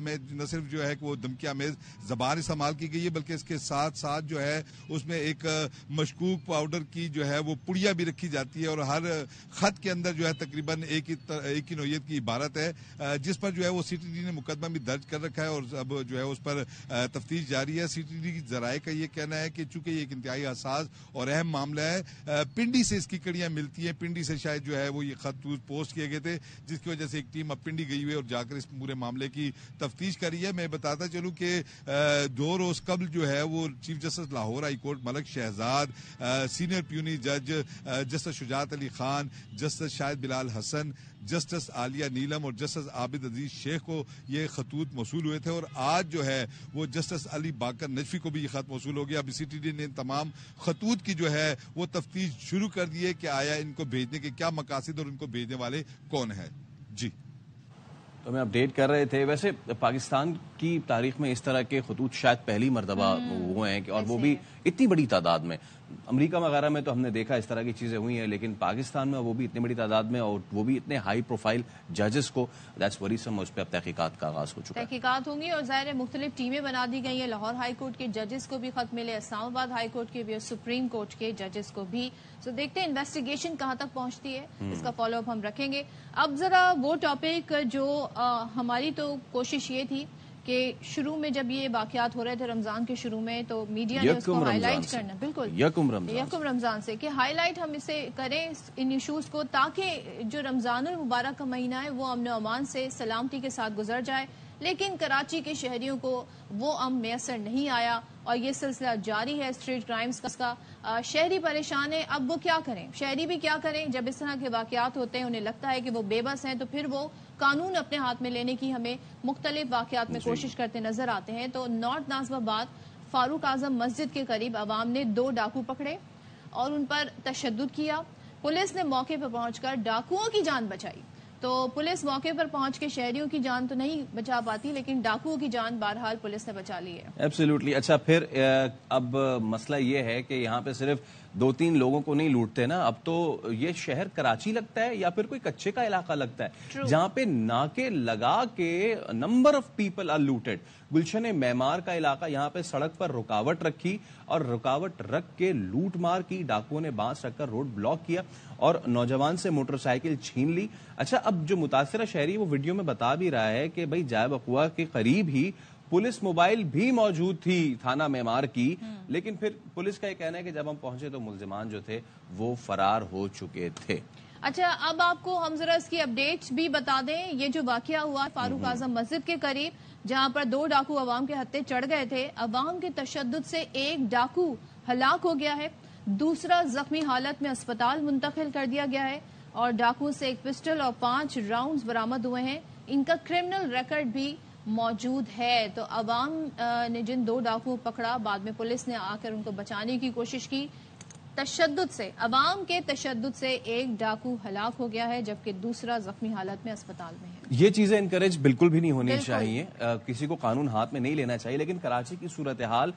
میں نہ صرف جو ہے کہ وہ دھمکی آمیز زبان استعمال کی گئی ہے بلکہ اس کے ساتھ ساتھ جو ہے اس میں ایک مشکوک پاؤڈر کی جو ہے وہ پڑیا بھی رکھی جاتی ہے اور ہر خط کے اندر جو ہے تقریباً ایک ہی نوعیت کی عبارت ہے جس پر جو ہے وہ سی ٹی ڈی نے مقدمہ بھی درج کر رکھا ہے اور اب جو ہے اس پر تفتیش جاری ہے. سی ٹی ڈی کی ذرائع کا یہ کہنا ہے کہ چونکہ یہ ایک انتہائی حساس اور اہم معاملہ ہے, پنڈی سے اس کی کڑیاں ملتی ہیں, پنڈی سے شاید جو ہے وہ یہ خط پوسٹ کیے گئے تھے جس کی وجہ سے ایک ٹیم اب پنڈی گئی ہوئی ہے اور جا کر اس پورے معاملے کی تفتیش کری ہے. میں بتاتا چلوں کہ 2 روز قبل جو ہے وہ chief justice Lahore high court Malik Shahzad, senior puisne جج justice Shujaat Ali Khan, justice Shahid Bilal Hassan, justice Aalia Neelum اور جسٹس عابد عزیز شیخ کو یہ خطوط موصول ہوئے تھے اور آج جو ہے وہ جسٹس علی باقر نجفی کو بھی یہ خط موصول ہو گیا. اب سی ٹی ڈی نے تمام خطوط کی جو ہے وہ تفتیش شروع کر دی ہے کہ آیا ان کو بھیجنے کے کیا مقاصد اور ان کو بھیجنے والے کون ہیں. جی تو ہمیں اپڈیٹ کر رہے تھے. ویسے پاکستان کی تاریخ میں اس طرح کے خطوط شاید پہلی مرتبہ ہوئے ہیں اور وہ بھی اتنی بڑی تعداد میں. امریکہ وغیرہ میں تو ہم نے دیکھا اس طرح کی چیزیں ہوئی ہیں لیکن پاکستان میں وہ بھی اتنی بڑی تعداد میں اور وہ بھی اتنے ہائی پروفائل ججز کو دیٹس وریسم. اس پہ اب تحقیقات کا آغاز ہو چکا ہے. تحقیقات ہوں گی اور ظاہر مختلف ٹیمیں بنا دی گئی ہیں. لاہور ہائی کورٹ کے ججز کو بھی خط ملے, اسلام آباد ہائی کورٹ کے بھی اور سپریم کورٹ کے ججز کو بھی. سو دیکھتے ہیں انویسٹیگیشن کہاں تک پہنچتی ہے, اس کا فالو اپ ہم رکھیں گے. اب ذرا وہ ٹاپک جو ہماری تو کوشش یہ تھی کہ شروع میں جب یہ واقعات ہو رہے تھے رمضان کے شروع میں تو میڈیا نے اس کو ہائی لائٹ کرنا, بالکل یکم رمضان سے کہ ہائی لائٹ ہم اسے کریں ان ایشوز کو تاکہ جو رمضان المبارک کا مہینہ ہے وہ امن و امان سے سلامتی کے ساتھ گزر جائے. لیکن کراچی کے شہریوں کو وہ امن میسر نہیں آیا اور یہ سلسلہ جاری ہے اسٹریٹ کرائمز کا. شہری پریشان ہیں, اب وہ کیا کریں, شہری بھی کیا کریں جب اس طرح کے واقعات ہوتے ہیں. انہیں لگتا ہے کہ وہ بے بس ہیں تو پھر وہ قانون اپنے ہاتھ میں لینے کی ہمیں مختلف واقعات میں کوشش کرتے نظر آتے ہیں. تو نارتھ ناظم آباد فاروق اعظم مسجد کے قریب عوام نے 2 ڈاکو پکڑے اور ان پر تشدد کیا. پولیس نے موقع پر پہنچ کر ڈاکوؤں کی جان بچائی. تو پولیس موقع پر پہنچ کے شہریوں کی جان تو نہیں بچا پاتی لیکن ڈاکوؤں کی جان بہرحال پولیس نے بچا لی ہے. ایبسلیوٹلی. اچھا پھر اب مسئلہ یہ ہے کہ یہاں پہ صرف 2-3 لوگوں کو نہیں لوٹتے نا, اب تو یہ شہر کراچی لگتا ہے یا پھر کوئی کچے کا علاقہ لگتا ہے جہاں پہ ناکے لگا کے نمبر آف پیپل آر لوٹڈ. گلشن معمار کا علاقہ, یہاں پہ سڑک پر رکاوٹ رکھی اور رکاوٹ رکھ کے لوٹ مار کی. ڈاکوؤں نے بانس رکھ کر روڈ بلاک کیا اور نوجوان سے موٹر سائیکل چھین لی. اچھا اب جو متاثرہ شہری وہ ویڈیو میں بتا بھی رہا ہے کہ بھائی جائے بقوا کے قریب ہی پولیس موبائل بھی موجود تھی تھانہ معمار کی, لیکن پھر پولیس کا یہ کہنا ہے کہ جب ہم پہنچے تو ملزمان جو تھے وہ فرار ہو چکے تھے. اچھا اب آپ کو ہم ذرا اس کی اپڈیٹس بھی بتا دیں. یہ جو واقعہ ہوا فاروق اعظم مسجد کے قریب جہاں پر 2 ڈاکو عوام کے ہتھے چڑھ گئے تھے, عوام کے تشدد سے ایک ڈاکو ہلاک ہو گیا ہے, دوسرا زخمی حالت میں اسپتال منتقل کر دیا گیا ہے اور ڈاکو سے ایک پسٹل اور 5 راؤنڈز برآمد ہوئے ہیں. ان کا کرمنل ریکارڈ بھی موجود ہے. تو عوام نے جن 2 ڈاکو پکڑا بعد میں پولیس نے آ کر ان کو بچانے کی کوشش کی. تشدد سے, عوام کے تشدد سے ایک ڈاکو ہلاک ہو گیا ہے جبکہ دوسرا زخمی حالت میں اسپتال میں ہے. یہ چیزیں انکریج بالکل بھی نہیں ہونی چاہیے, کسی کو قانون ہاتھ میں نہیں لینا چاہیے. لیکن کراچی کی صورتحال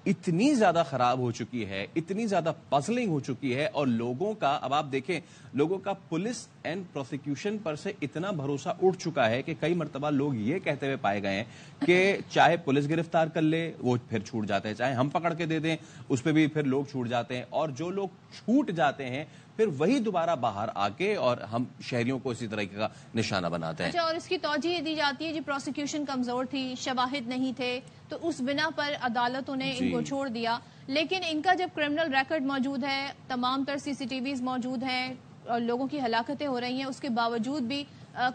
اتنی زیادہ خراب ہو چکی ہے, اتنی زیادہ پزلنگ ہو چکی ہے اور لوگوں کا, اب آپ دیکھیں لوگوں کا پولیس اینڈ پروسیکیوشن پر سے اتنا بھروسہ اٹھ چکا ہے کہ کئی مرتبہ لوگ یہ کہتے ہوئے پائے گئے ہیں کہ چاہے پولیس گرفتار کر لے وہ پھر چھوٹ جاتے ہیں, چاہے ہم پکڑ کے دے دیں اس پہ بھی پھر لوگ چھوٹ جاتے ہیں, اور جو لوگ چھوٹ جاتے ہیں پھر وہی دوبارہ باہر آ کے اور ہم شہریوں کو اسی طرح کا نشانہ بناتے ہیں. اچھا اور اس کی توجہ دی جاتی ہے جی پروسیکیوشن کمزور تھی, شواہد نہیں تھے تو اس بنا پر عدالتوں نے ان کو چھوڑ دیا. لیکن ان کا جب کرمنل ریکارڈ موجود ہے, تمام تر سی سی ٹی ویز موجود ہیں اور لوگوں کی ہلاکتیں ہو رہی ہیں, اس کے باوجود بھی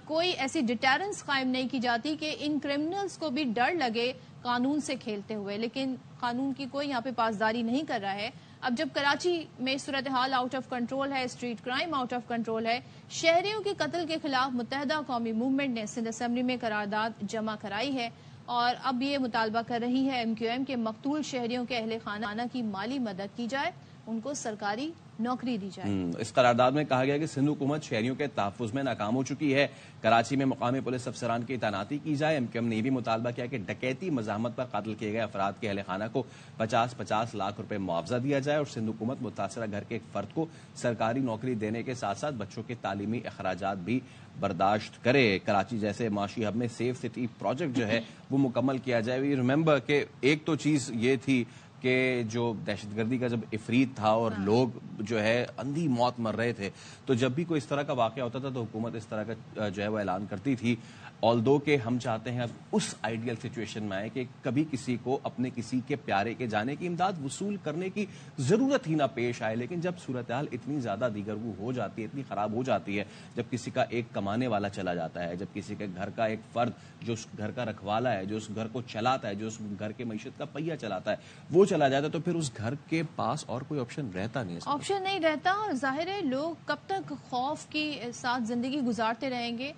کوئی ایسی ڈیٹرنس قائم نہیں کی جاتی کہ ان کرمنلز کو بھی ڈر لگے قانون سے کھیلتے ہوئے. لیکن قانون کی کوئی یہاں پہ پاسداری نہیں کر رہا ہے. اب جب کراچی میں صورتحال آؤٹ آف کنٹرول ہے, street crime out of control ہے, شہریوں کے قتل کے خلاف متحدہ قومی موومنٹ نے سندھ اسمبلی میں قرارداد جمع کرائی ہے اور اب یہ مطالبہ کر رہی ہے ایم کیو ایم کے مقتول شہریوں کے اہل خانہ کی مالی مدد کی جائے ان کو سرکاری نوکری دی جائے۔ اس قرارداد میں کہا گیا کہ سندھ حکومت شہریوں کے تحفظ میں ناکام ہو چکی ہے، کراچی میں مقامی پولیس افسران کی تعیناتی کی جائے۔ MQM نے بھی مطالبہ کیا کہ ڈکیتی مزاحمت پر قتل کیے گئے افراد کے اہل خانہ کو 50-50 لاکھ روپے معاوضہ دیا جائے، اور سندھ حکومت متاثرہ گھر کے ایک فرد کو سرکاری نوکری دینے کے ساتھ ساتھ بچوں کے تعلیمی اخراجات بھی برداشت کرے۔ کراچی جیسے معاشی ہب میں سیف سٹی پروجیکٹ جو ہے وہ مکمل کیا جائے۔ وی ریممبر کہ ایک تو چیز یہ تھی کہ جو دہشت گردی کا جب افریت تھا اور لوگ جو ہے اندھی موت مر رہے تھے، تو جب بھی کوئی اس طرح کا واقعہ ہوتا تھا تو حکومت اس طرح کا جو ہے وہ اعلان کرتی تھی۔ آلدو کہ ہم چاہتے ہیں اب اس آئیڈیل سچویشن میں آئے کہ کبھی کسی کو اپنے کسی کے پیارے کے جانے کی امداد وصول کرنے کی ضرورت ہی نہ پیش آئے، لیکن جب صورتحال اتنی زیادہ دیگرگو ہو جاتی ہے، اتنی خراب ہو جاتی ہے، جب کسی کا ایک کمانے والا چلا جاتا ہے، جب کسی کے گھر کا ایک فرد جو اس گھر کا رکھوالا ہے، جو اس گھر کو چلاتا ہے، جو اس گھر کے معیشت کا پہیہ چلاتا ہے، وہ چلا جاتا ہے، تو پھر اس گھر کے پاس اور کوئی آپشن رہتا نہیں ہے۔ آپشن نہیں رہتا، اور ظاہر ہے لوگ کب تک خوف کی ساتھ زندگی گزارتے رہیں گے۔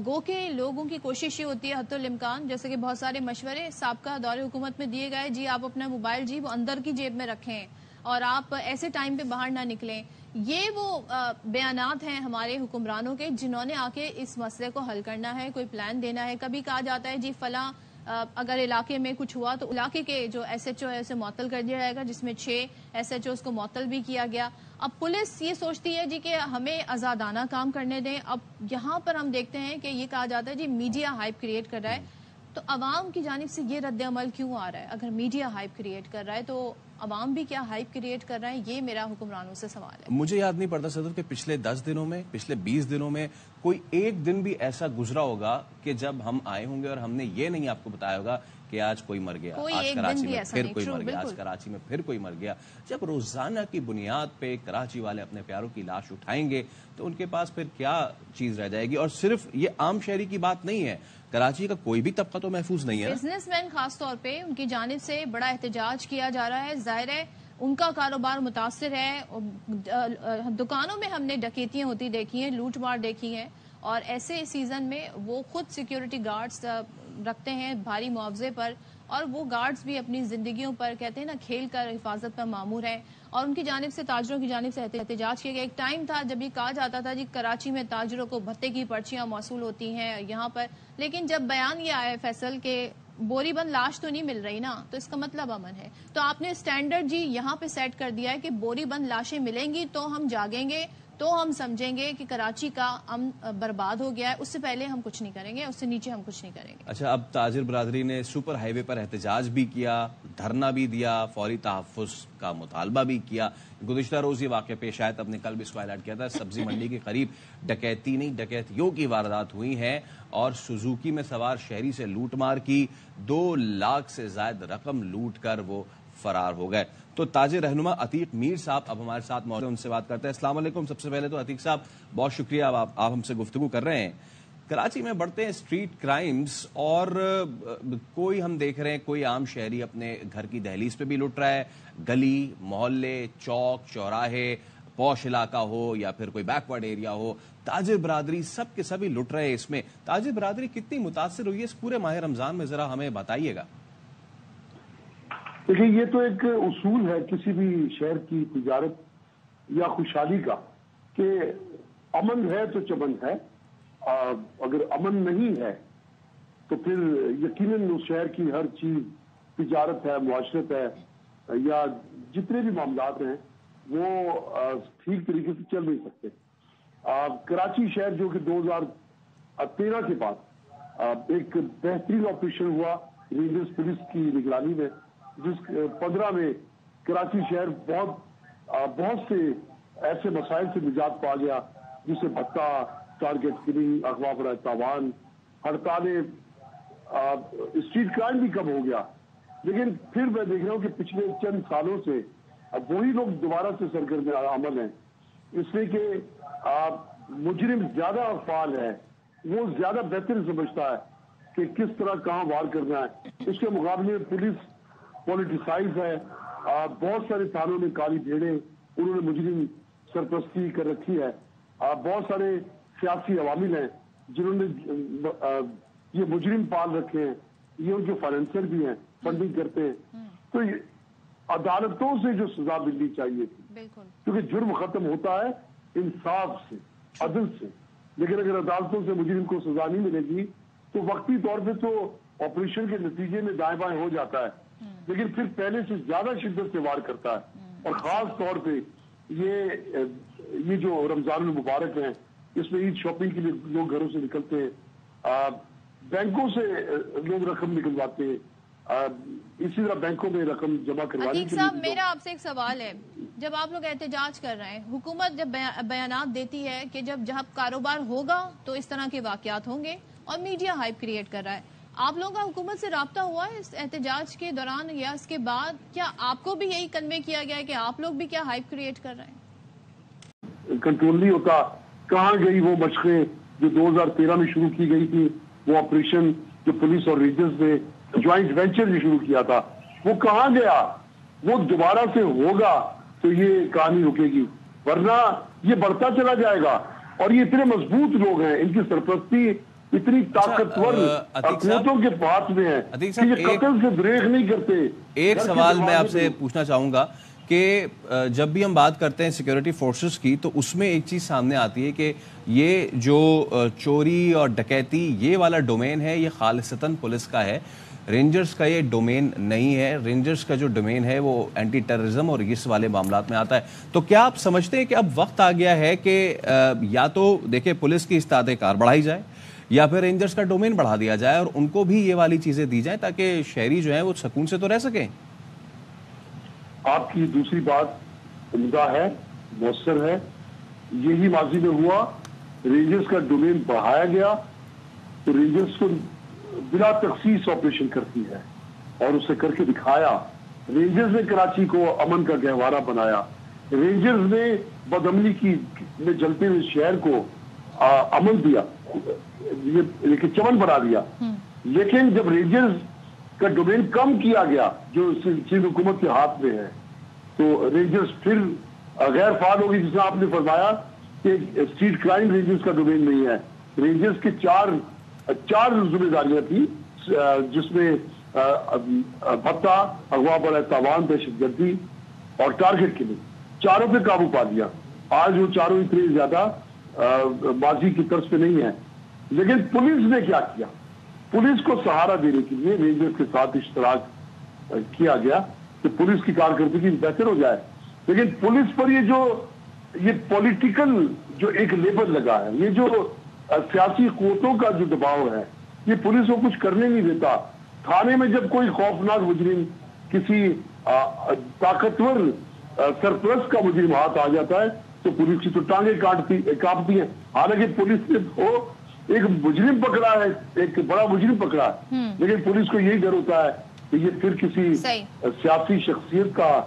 گو کہ لوگوں کی کوشش یہ ہوتی ہے حتی الامکان، جیسے کہ بہت سارے مشورے سابقہ دور حکومت میں دیے گئے، جی آپ اپنا موبائل جی وہ اندر کی جیب میں رکھیں اور آپ ایسے ٹائم پہ باہر نہ نکلیں۔ یہ وہ بیانات ہیں ہمارے حکمرانوں کے جنہوں نے آ کے اس مسئلے کو حل کرنا ہے، کوئی پلان دینا ہے۔ کبھی کہا جاتا ہے جی فلاں اگر علاقے میں کچھ ہوا تو علاقے کے جو SHO ہے اسے معطل کر دیا جائے گا، جس میں 6 SHOs کو معطل بھی کیا گیا۔ اب پولیس یہ سوچتی ہے جی کہ ہمیں آزادانہ کام کرنے دیں۔ اب یہاں پر ہم دیکھتے ہیں کہ یہ کہا جاتا ہے جی میڈیا ہائپ کریٹ کر رہا ہے، تو عوام کی جانب سے یہ رد عمل کیوں آ رہا ہے؟ اگر میڈیا ہائپ کریٹ کر رہا ہے تو عوام بھی کیا ہائپ کریٹ کر رہا ہے؟ یہ میرا حکمرانوں سے سوال ہے۔ مجھے یاد نہیں پڑتا صدر کہ پچھلے 10 دنوں میں، پچھلے 20 دنوں میں کوئی ایک دن بھی ایسا گزرا ہوگا کہ جب ہم آئے ہوں گے اور ہم نے یہ نہیں آپ کو بتایا ہوگا کہ آج کوئی مر گیا، آج کراچی میں پھر کوئی مر گیا، آج کراچی میں پھر کوئی مر گیا۔ جب روزانہ کی بنیاد پہ کراچی والے اپنے پیاروں کی لاش اٹھائیں گے تو ان کے پاس پھر کیا چیز رہ جائے گی؟ اور صرف یہ عام شہری کی بات نہیں ہے، کراچی کا کوئی بھی طبقہ تو محفوظ نہیں ہے۔ بزنس مین خاص طور پہ ان کی جانب سے بڑا احتجاج کیا جا رہا ہے، ظاہر ہے ان کا کاروبار متاثر ہے۔ دکانوں میں ہم نے ڈکیتیاں ہوتی دیکھی ہیں، لوٹ مار دیکھی ہیں، اور ایسے سیزن میں وہ خود سیکیورٹی گارڈز رکھتے ہیں بھاری معاوضے پر، اور وہ گارڈز بھی اپنی زندگیوں پر کہتے ہیں نا کھیل کر حفاظت پر مامور ہیں، اور ان کی جانب سے تاجروں کی جانب سے احتجاج کیا گیا۔ ایک ٹائم تھا جب یہ کہا جاتا تھا جی کراچی میں تاجروں کو بھتے کی پرچیاں موصول ہوتی ہیں یہاں پر، لیکن جب بیان یہ آیا فیصل کہ بوری بند لاش تو نہیں مل رہی نا، تو اس کا مطلب امن ہے۔ تو آپ نے سٹینڈرڈ جی یہاں پہ سیٹ کر دیا ہے کہ بوری بند لاشیں ملیں گی تو ہم جاگیں گے، تو ہم سمجھیں گے کہ کراچی کا امن برباد ہو گیا ہے، اس سے پہلے ہم کچھ نہیں کریں گے، اس سے نیچے ہم کچھ نہیں کریں گے۔ اچھا، اب تاجر برادری نے سپر ہائی وے پر احتجاج بھی کیا، دھرنا بھی دیا، فوری تحفظ کا مطالبہ بھی کیا۔ گزشتہ روز یہ واقعہ پیش آیا، تب نے کل بھی اس کو ہائیلائٹ کیا تھا، سبزی منڈی کے قریب ڈکیتی نہیں ڈکیتیوں کی واردات ہوئی ہیں، اور سوزوکی میں سوار شہری سے لوٹ مار کی، 2 لاکھ سے زائد رقم لوٹ کر وہ فرار ہو گئے۔ تو تاجر رہنما عتیق میر صاحب اب ہمارے ساتھ موجود ہیں، ان سے بات کرتے ہیں۔ السلام علیکم۔ سب سے پہلے تو عتیق صاحب بہت شکریہ آپ ہم سے گفتگو کر رہے ہیں۔ کراچی میں بڑھتے ہیں اسٹریٹ کرائمز، اور کوئی ہم دیکھ رہے ہیں کوئی عام شہری اپنے گھر کی دہلیز پہ بھی لٹ رہا ہے، گلی محلے چوک چوراہے پوش علاقہ ہو یا پھر کوئی بیکورڈ ایریا ہو، تاجر برادری سب کے سبھی لٹ رہے ہیں۔ اس میں تاجر برادری کتنی متاثر ہوئی ہے اس پورے ماہ رمضان میں، ذرا ہمیں بتائیے گا۔ دیکھیے، یہ تو ایک اصول ہے کسی بھی شہر کی تجارت یا خوشحالی کا کہ امن ہے تو چمن ہے، اگر امن نہیں ہے تو پھر یقیناً اس شہر کی ہر چیز تجارت ہے، معاشرت ہے، یا جتنے بھی معاملات ہیں وہ ٹھیک طریقے سے چل نہیں سکتے۔ کراچی شہر جو کہ 2013 کے بعد ایک بہترین آپریشن ہوا رینجرز پولیس کی نگرانی میں، جس 15 میں کراچی شہر بہت سے ایسے مسائل سے نجات پا گیا، جسے بھتہ، ٹارگٹ کلنگ، اغوا برائے تاوان، ہڑتالیں، اسٹریٹ کرائم بھی کم ہو گیا۔ لیکن پھر میں دیکھ رہا ہوں کہ پچھلے چند سالوں سے اب وہی لوگ دوبارہ سے سرگرم عمل ہیں، اس لیے کہ مجرم زیادہ فعال ہے، وہ زیادہ بہتر سمجھتا ہے کہ کس طرح کہاں وار کرنا ہے۔ اس کے مقابلے میں پولیس پولیٹیسائز ہے، بہت سارے تھانوں میں کالی بھیڑیں انہوں نے مجرم سرپرستی کر رکھی ہے، بہت سارے سیاسی عوامل ہیں جنہوں نے یہ مجرم پال رکھے ہیں، یہ ان کے فائنینسر بھی ہیں، فنڈنگ کرتے ہیں۔ تو عدالتوں سے جو سزا ملنی چاہیے تھی، بالکل، کیونکہ جرم ختم ہوتا ہے انصاف سے، عدل سے، لیکن اگر عدالتوں سے مجرم کو سزا نہیں ملے گی تو وقتی طور پہ تو آپریشن کے نتیجے میں دائیں بائیں ہو جاتا ہے، لیکن پھر پہلے سے زیادہ شدت سے وار کرتا ہے۔ اور خاص طور پہ یہ جو رمضان المبارک ہیں، اس میں عید شاپنگ کے لیے لوگ گھروں سے نکلتے ہیں، بینکوں سے لوگ رقم نکلواتے ہیں، اسی طرح بینکوں میں رقم جمع کروانے عتیق کے صاحب، لیے میرا آپ سے ایک سوال ہے، جب آپ لوگ احتجاج کر رہے ہیں، حکومت جب بیانات دیتی ہے کہ جب کاروبار ہوگا تو اس طرح کے واقعات ہوں گے، اور میڈیا ہائپ کریٹ کر رہا ہے، آپ لوگوں کا حکومت سے رابطہ ہوا ہے اس احتجاج کے دوران یا اس کے بعد؟ کیا آپ کو بھی یہی کنوے کیا گیا ہے کہ آپ لوگ بھی کیا ہائپ کریٹ کر رہے ہیں؟ کنٹرول نہیں ہوتا۔ کہاں گئی وہ مشقیں جو 2013 میں شروع کی گئی تھی، وہ آپریشن جو پولیس اور ریجنز نے جوائنٹ وینچر بھی شروع کیا تھا، وہ کہاں گیا؟ وہ دوبارہ سے ہوگا تو یہ کہانی رکے گی، ورنہ یہ بڑھتا چلا جائے گا۔ اور یہ اتنے مضبوط لوگ ہیں، ان کی سرپرستی اتنی طاقتور حکومتوں کے پاس میں ہے کہ یہ قتل سے دریغ نہیں کرتے۔ ایک سوال میں آپ سے پوچھنا چاہوں گا کہ جب بھی ہم بات کرتے ہیں سیکیورٹی فورسز کی تو اس میں ایک چیز سامنے آتی ہے کہ یہ جو چوری اور ڈکیتی یہ والا ڈومین ہے، یہ خالصتاً پولیس کا ہے، رینجرز کا یہ ڈومین نہیں ہے۔ رینجرز کا جو ڈومین ہے وہ اینٹی ٹیررزم اور اس والے معاملات میں آتا ہے۔ تو کیا آپ سمجھتے ہیں کہ اب وقت آ گیا ہے کہ یا تو دیکھیں پولیس کی استعداد کار بڑھائی جائے یا پھر رینجرز کا ڈومین بڑھا دیا جائے اور ان کو بھی یہ والی چیزیں دی جائیں تاکہ شہری جو ہیں وہ سکون سے تو رہ سکیں؟ آپ کی دوسری بات عمدہ ہے، مؤثر ہے۔ یہی ماضی میں ہوا، رینجرز کا ڈومین بڑھایا گیا تو رینجرز کو بلا تخصیص آپریشن کرتی ہے اور اسے کر کے دکھایا۔ رینجرز نے کراچی کو امن کا گہوارہ بنایا، رینجرز نے بدامنی میں جلتے ہوئے شہر کو امن دیا، چمن بنا دیا۔ لیکن جب رینجرز کا ڈومین کم کیا گیا جو سندھ حکومت کے ہاتھ میں ہے تو رینجرز پھر غیر فعال ہوگی، جس میں آپ نے فرمایا کہ اسٹریٹ کرائم رینجرز کا ڈومین نہیں ہے۔ رینجرز کے چار ذمہ داریاں تھیں، جس میں بھتہ، اغوا پر تاوان، دہشت گردی اور ٹارگٹ کلنگ، چاروں پہ قابو پا دیا۔ آج وہ چاروں اتنے زیادہ ماضی کی طرز پہ نہیں ہے۔ لیکن پولیس نے کیا کیا؟ پولیس کو سہارا دینے کے لیے رینجرز کے ساتھ اشتراک کیا گیا کہ پولیس کی کارکردگی بہتر ہو جائے۔ لیکن پولیس پر یہ پولیٹیکل جو ایک لیبل لگا ہے، یہ جو سیاسی قوتوں کا جو دباؤ ہے، یہ پولیس کو کچھ کرنے نہیں دیتا۔ تھانے میں جب کوئی خوفناک مجرم، کسی طاقتور سرپرست کا مجرم ہاتھ آ جاتا ہے تو پولیس کی تو ٹانگیں کاپتی ہیں۔ حالانکہ پولیس نے تو ایک مجرم پکڑا ہے، ایک بڑا مجرم پکڑا ہے، لیکن پولیس کو یہی ڈر ہوتا ہے کہ یہ پھر کسی سیاسی شخصیت کا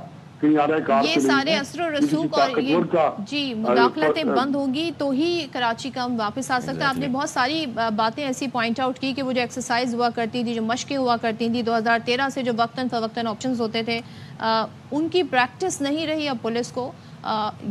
یہ سارے اثر و رسوخ اور یہ مداخلتیں بند ہوگی تو ہی کراچی کا واپس آ سکتا ہے۔ آپ نے بہت ساری باتیں ایسی پوائنٹ آؤٹ کی کہ وہ جو ایکسرسائز ہوا کرتی تھی، جو مشقیں ہوا کرتی تھی 2013 سے، جو وقتاً فوقتاً آپشنز ہوتے تھے، ان کی پریکٹس نہیں رہی اب پولیس کو،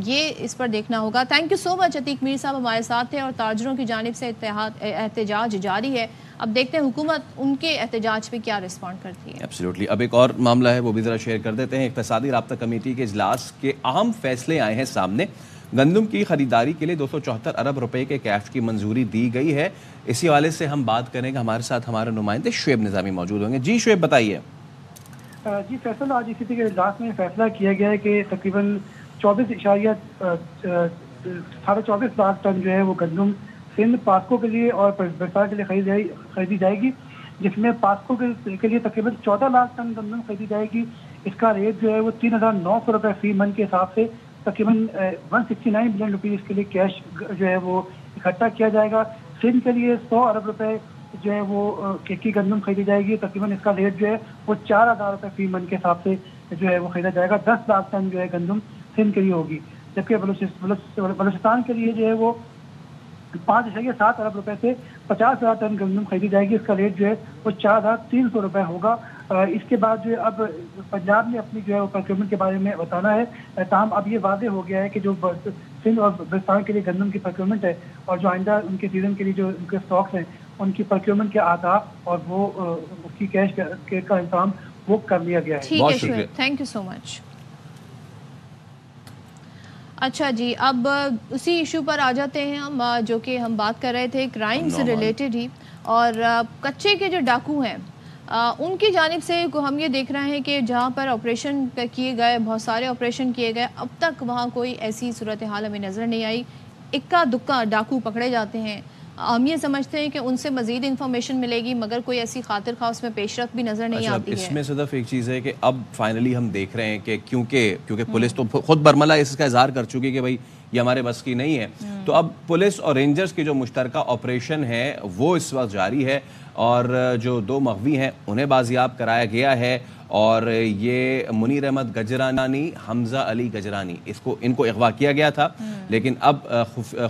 یہ اس پر دیکھنا ہوگا۔ تھینک یو سو مچ عتیق میر صاحب ہمارے ساتھ تھے، اور تاجروں کی جانب سے احتجاج جاری ہے، اب دیکھتے ہیں حکومت ان کے احتجاج پہ کیا رسپونڈ کرتی ہے۔ ایبسلیوٹلی۔ اب ایک اور معاملہ ہے وہ بھی ذرا شیئر کر دیتے ہیں۔ اقتصادی رابطہ کمیٹی کے اجلاس کے اہم فیصلے آئے ہیں سامنے۔ گندم کی خریداری کے لیے 274 ارب روپے کے کیش کی منظوری دی گئی ہے۔ اسی حوالے سے ہم بات کریں گے، ہمارے ساتھ ہمارے نمائندے شعیب نظامی موجود ہوں گے۔ جی شعیب، بتائیے۔ جی فیصل، آج اسی کے اجلاس میں فیصلہ کیا گیا ہے کہ تقریباً 24.24 لاکھ ٹن جو ہے وہ گندم سندھ پاسکو کے لیے اور برسات کے لیے خریدی جائے گی، جس میں پاسکو کے لیے تقریباً 14 لاکھ ٹن گندم خریدی جائے گی۔ اس کا ریٹ جو ہے وہ 3,900 روپے فی من کے حساب سے تقریباً 169 بلین روپیز کے لیے کیش جو ہے وہ اکٹھا کیا جائے گا۔ سندھ کے لیے 100 ارب روپے جو ہے وہ کی گندم خریدی جائے گی، تقریباً اس کا ریٹ جو ہے وہ 4,000 روپے فی من کے حساب سے جو ہے وہ خریدا جائے گا۔ 10 لاکھ ٹن جو ہے گندم سندھ کے لیے ہوگی، جبکہ بلوچستان کے لیے جو ہے وہ 5.7 ارب روپے سے 50,000 ٹن گندم خریدی جائے گی۔ اس کا ریٹ جو ہے وہ 4,300 روپے ہوگا۔ اس کے بعد جو ہے اب پنجاب نے اپنی جو ہے وہ پروکیورمنٹ کے بارے میں بتانا ہے، تاہم اب یہ واضح ہو گیا ہے کہ جو سندھ اور بلوچستان کے لیے گندم کی پروکیورمنٹ ہے اور جو آئندہ ان کے سیزن کے لیے جو ان کے اسٹاکس ہیں، ان کی پروکیورمنٹ کے اہداف اور وہ اس کی کیش کا انتظام وہ کر لیا گیا ہے. ٹھیک ہے شعیب, تھینک یو سو مچ. اچھا جی, اب اسی ایشو پر آ جاتے ہیں ہم جو کہ ہم بات کر رہے تھے کرائم سے ریلیٹڈ ہی, اور کچے کے جو ڈاکو ہیں ان کی جانب سے ہم یہ دیکھ رہے ہیں کہ جہاں پر آپریشن کیے گئے, بہت سارے آپریشن کیے گئے, اب تک وہاں کوئی ایسی صورتحال ہمیں نظر نہیں آئی. اکا دکا ڈاکو پکڑے جاتے ہیں. ہم یہ سمجھتے ہیں کہ ان سے مزید انفارمیشن ملے گی, مگر کوئی ایسی خاطر خواہ اس میں پیش رفت بھی نظر نہیں آتی ہے. اس میں صدف ایک چیز ہے کہ اب فائنلی ہم دیکھ رہے ہیں کہ کیونکہ پولیس تو خود برملا اس کا اظہار کر چکی کہ بھائی یہ ہمارے بس کی نہیں ہے, تو اب پولیس اور رینجرز کی جو مشترکہ آپریشن ہے وہ اس وقت جاری ہے, اور جو 2 مغوی ہیں انہیں بازیاب کرایا گیا ہے, اور یہ منیر احمد گجرانی, حمزہ علی گجرانی, ان کو اغوا کیا گیا تھا, لیکن اب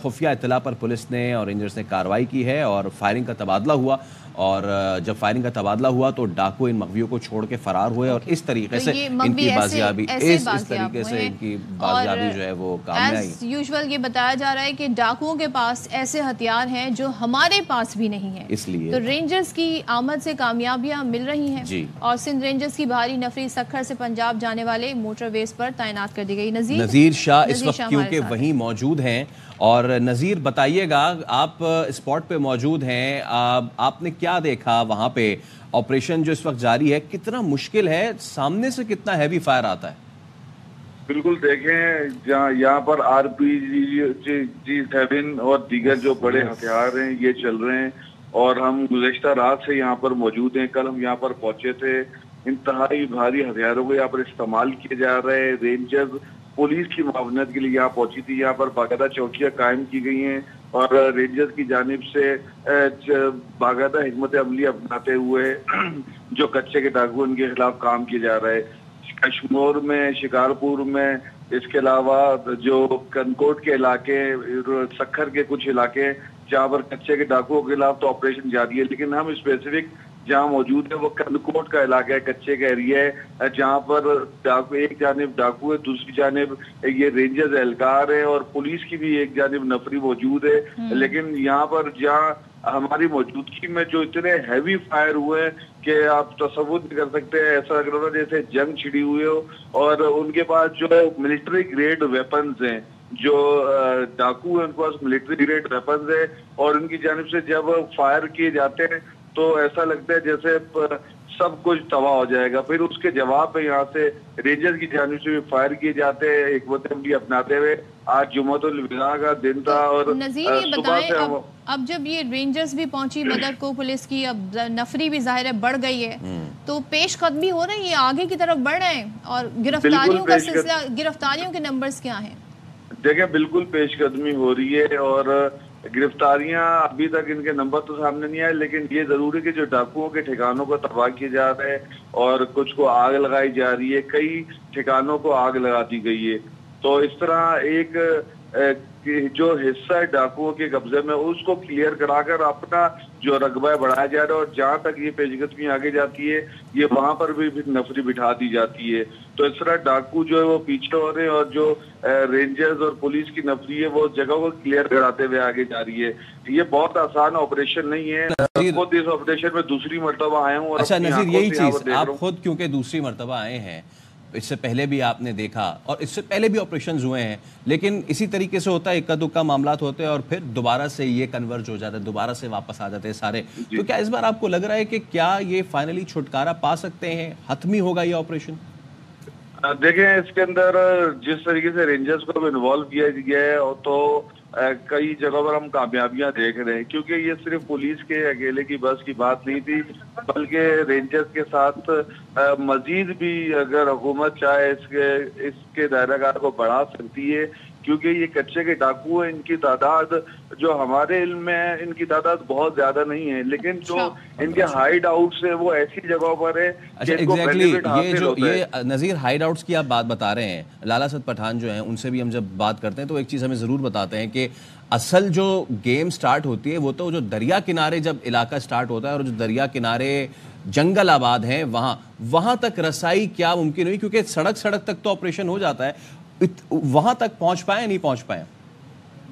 خفیہ اطلاع پر پولیس نے اور رینجرز نے کارروائی کی ہے اور فائرنگ کا تبادلہ ہوا, اور جب فائرنگ کا تبادلہ ہوا تو ڈاکو ان مغویوں کو چھوڑ کے فرار ہوئے, اور اس طریقے سے ان کی بازیابی جو ہے وہ کام میں آئی. یوزول یہ بتایا جا رہا ہے کہ ڈاکوؤں کے پاس ایسے ہتھیار ہیں جو ہمارے پاس بھی نہیں ہیں, اس لیے تو رینجرز کی آمد سے کامیابیاں مل رہی ہیں جی. اور سندھ رینجرز کی بھاری نفری سکھر سے پنجاب جانے والے موٹر ویز پر تعینات کر دی گئی. نذیر شاہ اس وقت کیونکہ وہیں موجود ہیں, اور نذیر بتائیے گا, آپ اسپاٹ پہ موجود ہیں, آپ نے کیا دیکھا وہاں پہ؟ آپریشن جو اس وقت جاری ہے کتنا مشکل ہے, سامنے سے کتنا ہیوی فائر آتا ہے؟ بالکل دیکھیں, یہاں پر RPG-7 اور دیگر جو بڑے ہتھیار ہیں یہ چل رہے ہیں, اور ہم گزشتہ رات سے یہاں پر موجود ہیں. کل ہم یہاں پر پہنچے تھے, انتہائی بھاری ہتھیاروں کو یہاں پر استعمال کیے جا رہے ہیں. رینجرز پولیس کی معاونت کے لیے یہاں پہنچی تھی, یہاں پر باقاعدہ چوکیاں قائم کی گئی ہیں, اور رینجرز کی جانب سے باقاعدہ حکمت عملی اپناتے ہوئے جو کچے کے ڈاکو ان کے خلاف کام کیے جا رہے ہیں. کشمور میں, شکارپور میں, اس کے علاوہ جو کنکوٹ کے علاقے, سکھر کے کچھ علاقے جہاں پر کچے کے ڈاکوؤں کے خلاف تو آپریشن جاری ہے, لیکن ہم اسپیسیفک جہاں موجود ہے وہ کنکوٹ کا علاقہ ہے, کچے کا ایریا ہے, جہاں پر ڈاکو ایک جانب ڈاکو ہے, دوسری جانب یہ رینجرز اہلکار ہے, اور پولیس کی بھی ایک جانب نفری موجود ہے. لیکن یہاں پر جہاں ہماری موجودگی میں جو اتنے ہیوی فائر ہوئے کہ آپ تصور نہیں کر سکتے, ایسا لگ رہا تھا جیسے جنگ چھڑی ہوئی ہو, اور ان کے پاس جو ملٹری گریڈ ویپنز ہیں, جو ڈاکو ہیں ان کے پاس ملٹری گریڈ ویپنز ہیں, اور ان کی جانب سے جب فائر کیے جاتے ہیں تو ایسا لگتا ہے جیسے سب کچھ تباہ ہو جائے گا. پھر اس کے جواب میں یہاں سے رینجرز کی جانب سے بھی فائر کیے جاتے ہیں حکمت عملی اپناتے ہوئے. آج جمعۃ الوداع کا دن تھا, اور نذیر یہ بتائیں اب جب یہ رینجرز بھی پہنچی مدر کو پولیس کی, اب نفری بھی ظاہر ہے بڑھ گئی ہے, تو پیش قدمی ہو رہی ہے, آگے کی طرف بڑھ رہے ہیں, اور گرفتاریوں کا سلسلہ, گرفتاریوں کے نمبرز کیا ہیں؟ دیکھیں بالکل پیش قدمی ہو رہی ہے, اور گرفتاریاں ابھی تک ان کے نمبر تو سامنے نہیں آئے, لیکن یہ ضروری کہ جو ڈاکوؤں کے ٹھکانوں کو تباہ کیے جا رہے ہیں اور کچھ کو آگ لگائی جا رہی ہے, کئی ٹھکانوں کو آگ لگا دی گئی ہے. تو اس طرح ایک جو حصہ ہے ڈاکوؤں کے قبضے میں اس کو کلیئر کرا کر اپنا جو رقبہ بڑھایا جا رہا ہے, اور جہاں تک یہ پیش قدمی آگے جاتی ہے یہ وہاں پر بھی نفری بٹھا دی جاتی ہے. تو اس طرح ڈاکو جو ہے وہ پیچھے ہو رہے ہیں, اور جو رینجرز اور پولیس کی نفری ہے وہ جگہ کو کلیئر کراتے ہوئے آگے جا رہی ہے. یہ بہت آسان آپریشن نہیں ہے, خود اس آپریشن میں دوسری مرتبہ آئے ہوں. اچھا نذیر, یہی چیز آپ خود کیونکہ دوسری مرتبہ آئے ہیں, اس سے پہلے بھی آپ نے دیکھا اور اس سے پہلے بھی آپریشنز ہوئے ہیں, لیکن اسی طریقے سے ہوتا ہے, اکا دکا معاملات ہوتے ہیں اور پھر دوبارہ سے یہ کنورج ہو جاتا ہے, دوبارہ سے واپس آ جاتے ہیں سارے. تو کیا اس بار آپ کو لگ رہا ہے کہ کیا یہ فائنلی چھٹکارا پا سکتے ہیں, حتمی ہوگا یہ آپریشن؟ دیکھیں اس کے اندر جس طریقے سے رینجرز کو انوالو کیا گیا ہے تو کئی جگہوں پر ہم کامیابیاں دیکھ رہے ہیں, کیونکہ یہ صرف پولیس کے اکیلے کی بس کی بات نہیں تھی, بلکہ رینجرز کے ساتھ مزید بھی اگر حکومت چاہے اس کے دائرہ کار کو بڑھا سکتی ہے, کیونکہ یہ کچے کے ڈاکو ہیں, ان کی تعداد جو ہمارے علم میں ان کی تعداد بہت زیادہ نہیں ہے, لیکن جو ان کے ہائیڈ آؤٹس ہیں وہ ایسی جگہوں پر ہے. اچھا ایگزیکٹلی, یہ نذیر ہائیڈ آؤٹس کی آپ بات بتا رہے ہیں, لالا سد پٹھان جو ہیں ان سے بھی ہم جب بات کرتے ہیں تو ایک چیز ہمیں ضرور بتاتے ہیں کہ اصل جو گیم سٹارٹ ہوتی ہے وہ تو جو دریا کنارے جب علاقہ سٹارٹ ہوتا ہے, اور جو دریا کنارے جنگل آباد ہیں وہاں تک رسائی کیا ممکن ہوئی, کیونکہ سڑک تک تو آپریشن ہو جاتا ہے, وہاں تک پہنچ پائے نہیں پہنچ پائے؟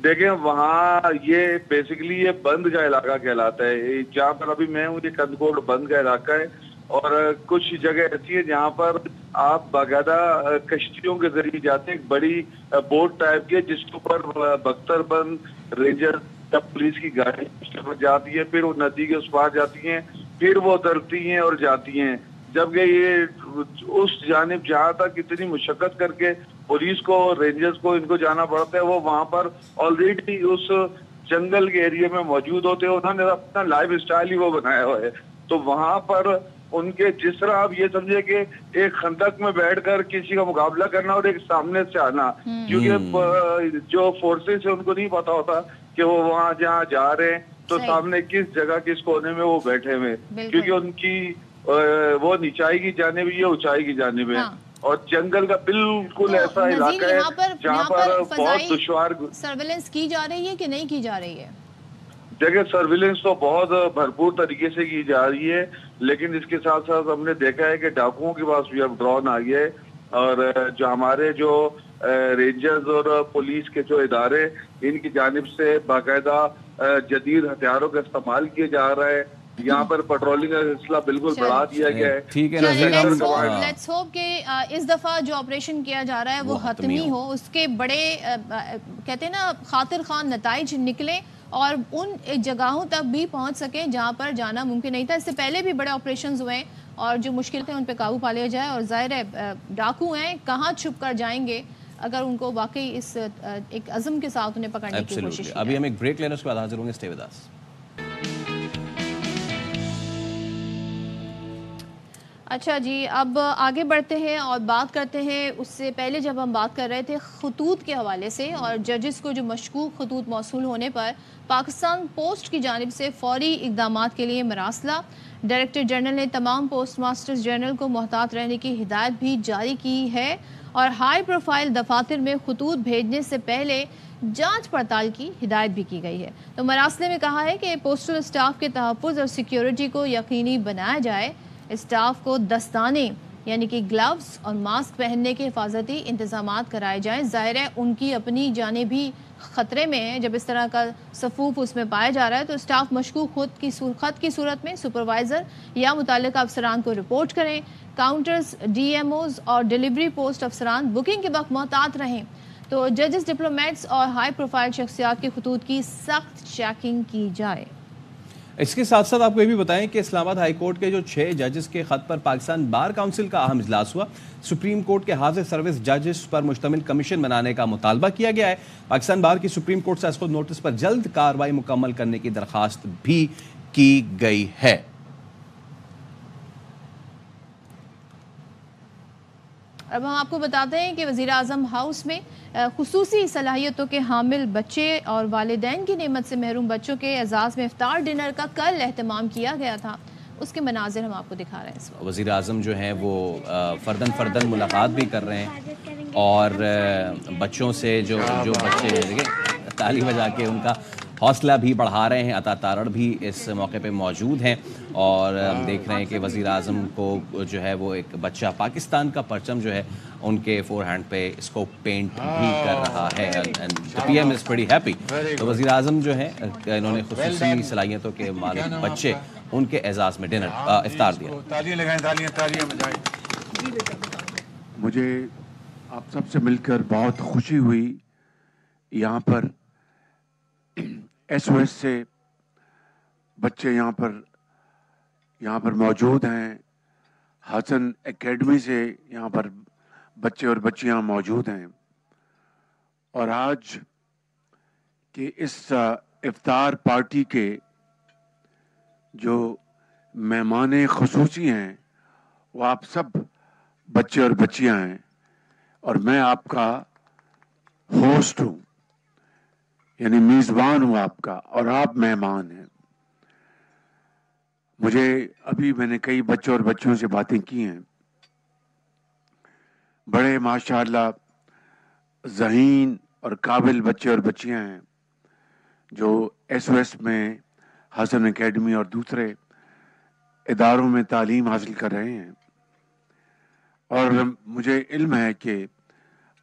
دیکھیں وہاں یہ بیسیکلی یہ بند کا علاقہ کہلاتا ہے, جہاں پر ابھی میں ہوں یہ کندکوٹ بند کا علاقہ ہے, اور کچھ جگہ ایسی ہے جہاں پر آپ باقاعدہ کشتیوں کے ذریعے جاتے ہیں, ایک بڑی بوٹ ٹائپ کی جس کے اوپر بختر بند رینجر پولیس کی گاڑی جاتی ہے, پھر وہ ندی کے اس پار جاتی ہیں, پھر وہ اترتی ہیں اور جاتی ہیں. جبکہ یہ اس جانب جہاں تک اتنی مشقت کر کے پولیس کو, رینجرز کو, ان کو جانا پڑتا ہے, وہ وہاں پر آلریڈی اس جنگل کے ایریا میں موجود ہوتے ہیں. انہوں نے اپنا لائف اسٹائل ہی وہ بنایا ہوا ہے. تو وہاں پر ان کے جس طرح آپ یہ سمجھے کہ ایک خندق میں بیٹھ کر کسی کا مقابلہ کرنا اور ایک سامنے سے آنا, کیونکہ جو فورسز ہے ان کو نہیں پتا ہوتا کہ وہ وہاں جہاں جا رہے ہیں تو سامنے کس جگہ کس کونے میں وہ بیٹھے ہوئے, کیونکہ ان کی وہ نیچائی کی جانب ہے, اونچائی کی جانب ہے, اور جنگل کا بالکل ایسا علاقہ ہے جہاں پر بہت دشوار سرویلنس کی جا رہی ہے کہ نہیں کی جا رہی ہے. دیکھیں سرویلنس تو بہت بھرپور طریقے سے کی جا رہی ہے, لیکن اس کے ساتھ ساتھ ہم نے دیکھا ہے کہ ڈاکوؤں کے پاس بھی اب ڈرون آ گیا ہے, اور جو ہمارے جو رینجرز اور پولیس کے جو ادارے ان کی جانب سے باقاعدہ جدید ہتھیاروں کا استعمال کیا جا رہا ہے. یہاں پر پیٹرولنگ کا سلسلہ بالکل بڑھا دیا گیا ہے. ٹھیک ہے, لیٹس ہوپ کہ اس دفعہ جو آپریشن کیا جا رہا ہے وہ حتمی ہو, اس کے بڑے کہتے ہیں نا خاطر خواہ نتائج نکلے اور ان جگہوں تک بھی پہنچ سکیں جہاں پر جانا ممکن نہیں تھا. اس سے پہلے بھی بڑے آپریشنز ہوئے اور جو مشکل تھے ان پہ قابو پا لیا جائے, اور ظاہر ہے ڈاکو ہیں کہاں چھپ کر جائیں گے اگر ان کو واقعی اس ایک عزم کے ساتھ انہیں پکڑنے کی کوشش کی. ابھی ہم ایک بریک لینے, اس کے بعد حاضر ہوں گے. Stay with us. اچھا جی, اب آگے بڑھتے ہیں اور بات کرتے ہیں. اس سے پہلے جب ہم بات کر رہے تھے خطوط کے حوالے سے اور ججز کو جو مشکوک خطوط موصول ہونے پر پاکستان پوسٹ کی جانب سے فوری اقدامات کے لیے مراسلہ, ڈائریکٹر جنرل نے تمام پوسٹ ماسٹرز جنرل کو محتاط رہنے کی ہدایت بھی جاری کی ہے, اور ہائی پروفائل دفاتر میں خطوط بھیجنے سے پہلے جانچ پڑتال کی ہدایت بھی کی گئی ہے. تو مراسلے میں کہا ہے کہ پوسٹل اسٹاف کے تحفظ اور سیکیورٹی کو یقینی بنایا جائے, اسٹاف کو دستانے یعنی کہ گلوز اور ماسک پہننے کے حفاظتی انتظامات کرائے جائیں. ظاہر ہے ان کی اپنی جانیں بھی خطرے میں ہیں جب اس طرح کا صفوف اس میں پایا جا رہا ہے. تو اسٹاف مشکوک خط کی صورت میں سپروائزر یا متعلقہ افسران کو رپورٹ کریں. کاؤنٹرز, ڈی ایم اوز اور ڈیلیوری پوسٹ افسران بکنگ کے وقت محتاط رہیں. تو ججز, ڈپلومیٹس اور ہائی پروفائل شخصیات کے خطوط کی سخت چیکنگ کی جائے. اس کے ساتھ ساتھ آپ کو یہ بھی بتائیں کہ اسلام آباد ہائی کورٹ کے جو 6 ججز کے خط پر پاکستان بار کونسل کا اہم اجلاس ہوا. سپریم کورٹ کے حاضر سروس ججز پر مشتمل کمیشن بنانے کا مطالبہ کیا گیا ہے. پاکستان بار کی سپریم کورٹ سے اس خود نوٹس پر جلد کارروائی مکمل کرنے کی درخواست بھی کی گئی ہے. اب ہم آپ کو بتاتے ہیں کہ وزیراعظم ہاؤس میں خصوصی صلاحیتوں کے حامل بچے اور والدین کی نعمت سے محروم بچوں کے اعزاز میں افطار ڈنر کا کل اہتمام کیا گیا تھا. اس کے مناظر ہم آپ کو دکھا رہے ہیں. وزیر اعظم جو ہیں وہ فردن ملاقات بھی کر رہے ہیں اور بچوں سے جو بچے تالی بجا کے ان کا حوصلہ بھی بڑھا رہے ہیں. عطا تارڑ بھی اس موقع پہ موجود ہیں اور ہم دیکھ رہے ہیں کہ وزیر اعظم کو جو ہے وہ ایک بچہ پاکستان کا پرچم جو ہے ان کے فور ہینڈ پہ اس کو پینٹ بھی کر رہا ہے. P M is pretty happy. تو وزیر اعظم جو ہے انہوں نے خصوصی صلاحیتوں کے مالک بچے ان کے اعزاز میں ڈنر افطار دیا. مجھے آپ سب سے مل کر بہت خوشی ہوئی. یہاں پر ایس او ایس سے بچے یہاں پر موجود ہیں. حسن اکیڈمی سے یہاں پر بچے اور بچیاں موجود ہیں. اور آج کی اس افطار پارٹی کے جو مہمان خصوصی ہیں وہ آپ سب بچے اور بچیاں ہیں اور میں آپ کا ہوسٹ ہوں, یعنی میزبان ہوں آپ کا, اور آپ مہمان ہیں. میں نے کئی بچوں اور بچیوں سے باتیں کی ہیں. بڑے ماشاءاللہ ذہین اور قابل بچے اور بچیاں ہیں جو ایس او ایس میں, حسن اکیڈمی اور دوسرے اداروں میں تعلیم حاصل کر رہے ہیں. اور مجھے علم ہے کہ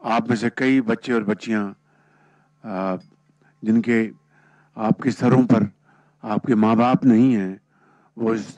آپ میں سے کئی بچے اور بچیاں جن کے آپ کے سروں پر آپ کے ماں باپ نہیں ہیں, وہ اس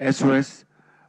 SOS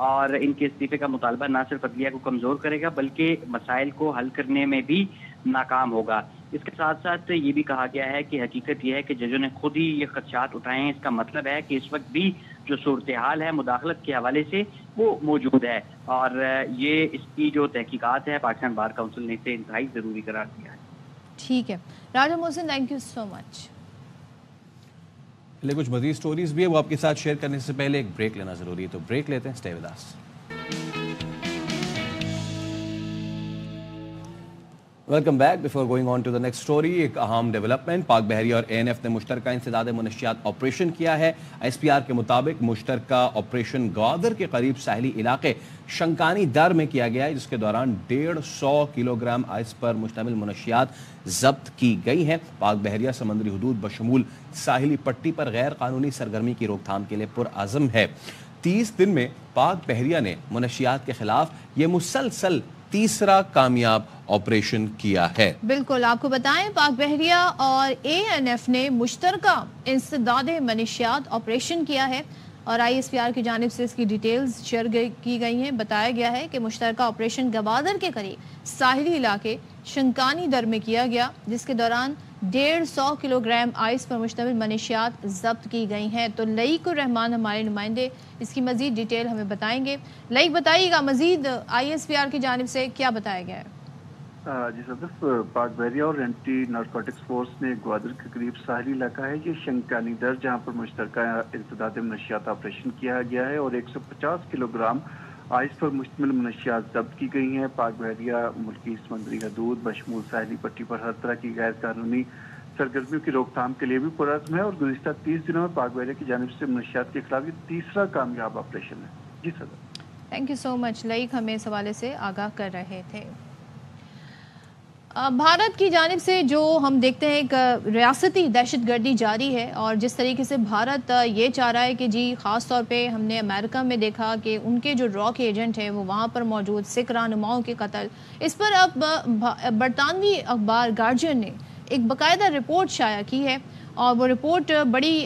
اور ان کے استعفے کا مطالبہ نہ صرف عدلیہ کو کمزور کرے گا بلکہ مسائل کو حل کرنے میں بھی ناکام ہوگا۔ اس کے ساتھ ساتھ یہ بھی کہا گیا ہے کہ حقیقت یہ ہے کہ ججوں نے خود ہی یہ خدشات اٹھائے ہیں۔ اس کا مطلب ہے کہ اس وقت بھی جو صورتحال ہے مداخلت کے حوالے سے وہ موجود ہے، اور یہ اس کی جو تحقیقات ہے پاکستان بار کونسل نے اسے انتہائی ضروری قرار دیا ہے۔ ٹھیک ہے راجہ محسن، تھینک یو سو مچ۔ کچھ مزید سٹوریز بھی ہے وہ آپ کے ساتھ شیئر کرنے سے پہلے ایک بریک لینا ضروری ہے، تو بریک لیتے ہیں، stay with us. Welcome back. Before going on to the next story, ایک اہم ڈیولپمنٹ، پاک بحریہ اور ANF نے مشترکہ انسداد منشیات آپریشن کیا ہے۔ SPR کے مطابق مشترکہ آپریشن گوادر کے قریب ساحلی علاقے شنکانی در میں کیا گیا ہے، جس کے دوران 150 کلو گرام آئس پر مشتمل منشیات ضبط کی گئی ہیں۔ پاک بحریہ سمندری حدود بشمول ساحلی پٹی پر غیر قانونی سرگرمی کی روک تھام کے لیے پرعزم ہے۔ 30 دن میں پاک بحریہ نے منشیات کے خلاف یہ مسلسل تیسرا کامیاب آپریشن کیا ہے۔ بالکل، آپ کو بتائیں پاک بحریہ اور ANF نے مشترکہ انسداد منشیات آپریشن کیا ہے، اور ISPR کی جانب سے اس کی ڈیٹیلز شیئر کی گئی ہیں۔ بتایا گیا ہے کہ مشترکہ آپریشن گوادر کے قریب ساحلی علاقے شنکانی در میں کیا گیا، جس کے دوران 150 کلو گرام آئس پر مشتمل منشیات ضبط کی گئی ہیں۔ تو لئیک الرحمان ہمارے نمائندے اس کی مزید ڈیٹیل ہمیں بتائیں گے۔ لئیک بتائیے گا مزید ISPR کی جانب سے کیا بتایا گیا ہے؟ جی صدف، پاک بحریہ اور اینٹی نارکوٹکس فورس نے گوادر کے قریب ساحلی علاقہ ہے یہ شنکانی در، جہاں پر مشترکہ انسداد منشیات آپریشن کیا گیا ہے اور 150 کلو گرام آئس پر مشتمل منشیات ضبط کی گئی ہیں۔ پاک بحریہ ملکی سمندری حدود بشمول ساحلی پٹی پر ہر طرح کی غیر قانونی سرگرمیوں کی روک تھام کے لیے بھی پرعزم ہے، اور گزشتہ 30 دنوں میں پاک بحریہ کی جانب سے منشیات کے خلاف یہ تیسرا کامیاب آپریشن ہے۔ جی Sadaf, thank you so much. Like ہمیں اس حوالے سے آگاہ کر رہے تھے۔ بھارت کی جانب سے جو ہم دیکھتے ہیں کہ ریاستی دہشت گردی جاری ہے، اور جس طریقے سے بھارت یہ چاہ رہا ہے کہ جی خاص طور پہ ہم نے امریکہ میں دیکھا کہ ان کے جو را کے ایجنٹ ہیں وہ وہاں پر موجود، سکھ رہنماؤں کے قتل، اس پر اب برطانوی اخبار گارجین نے ایک باقاعدہ رپورٹ شائع کی ہے، اور وہ رپورٹ بڑی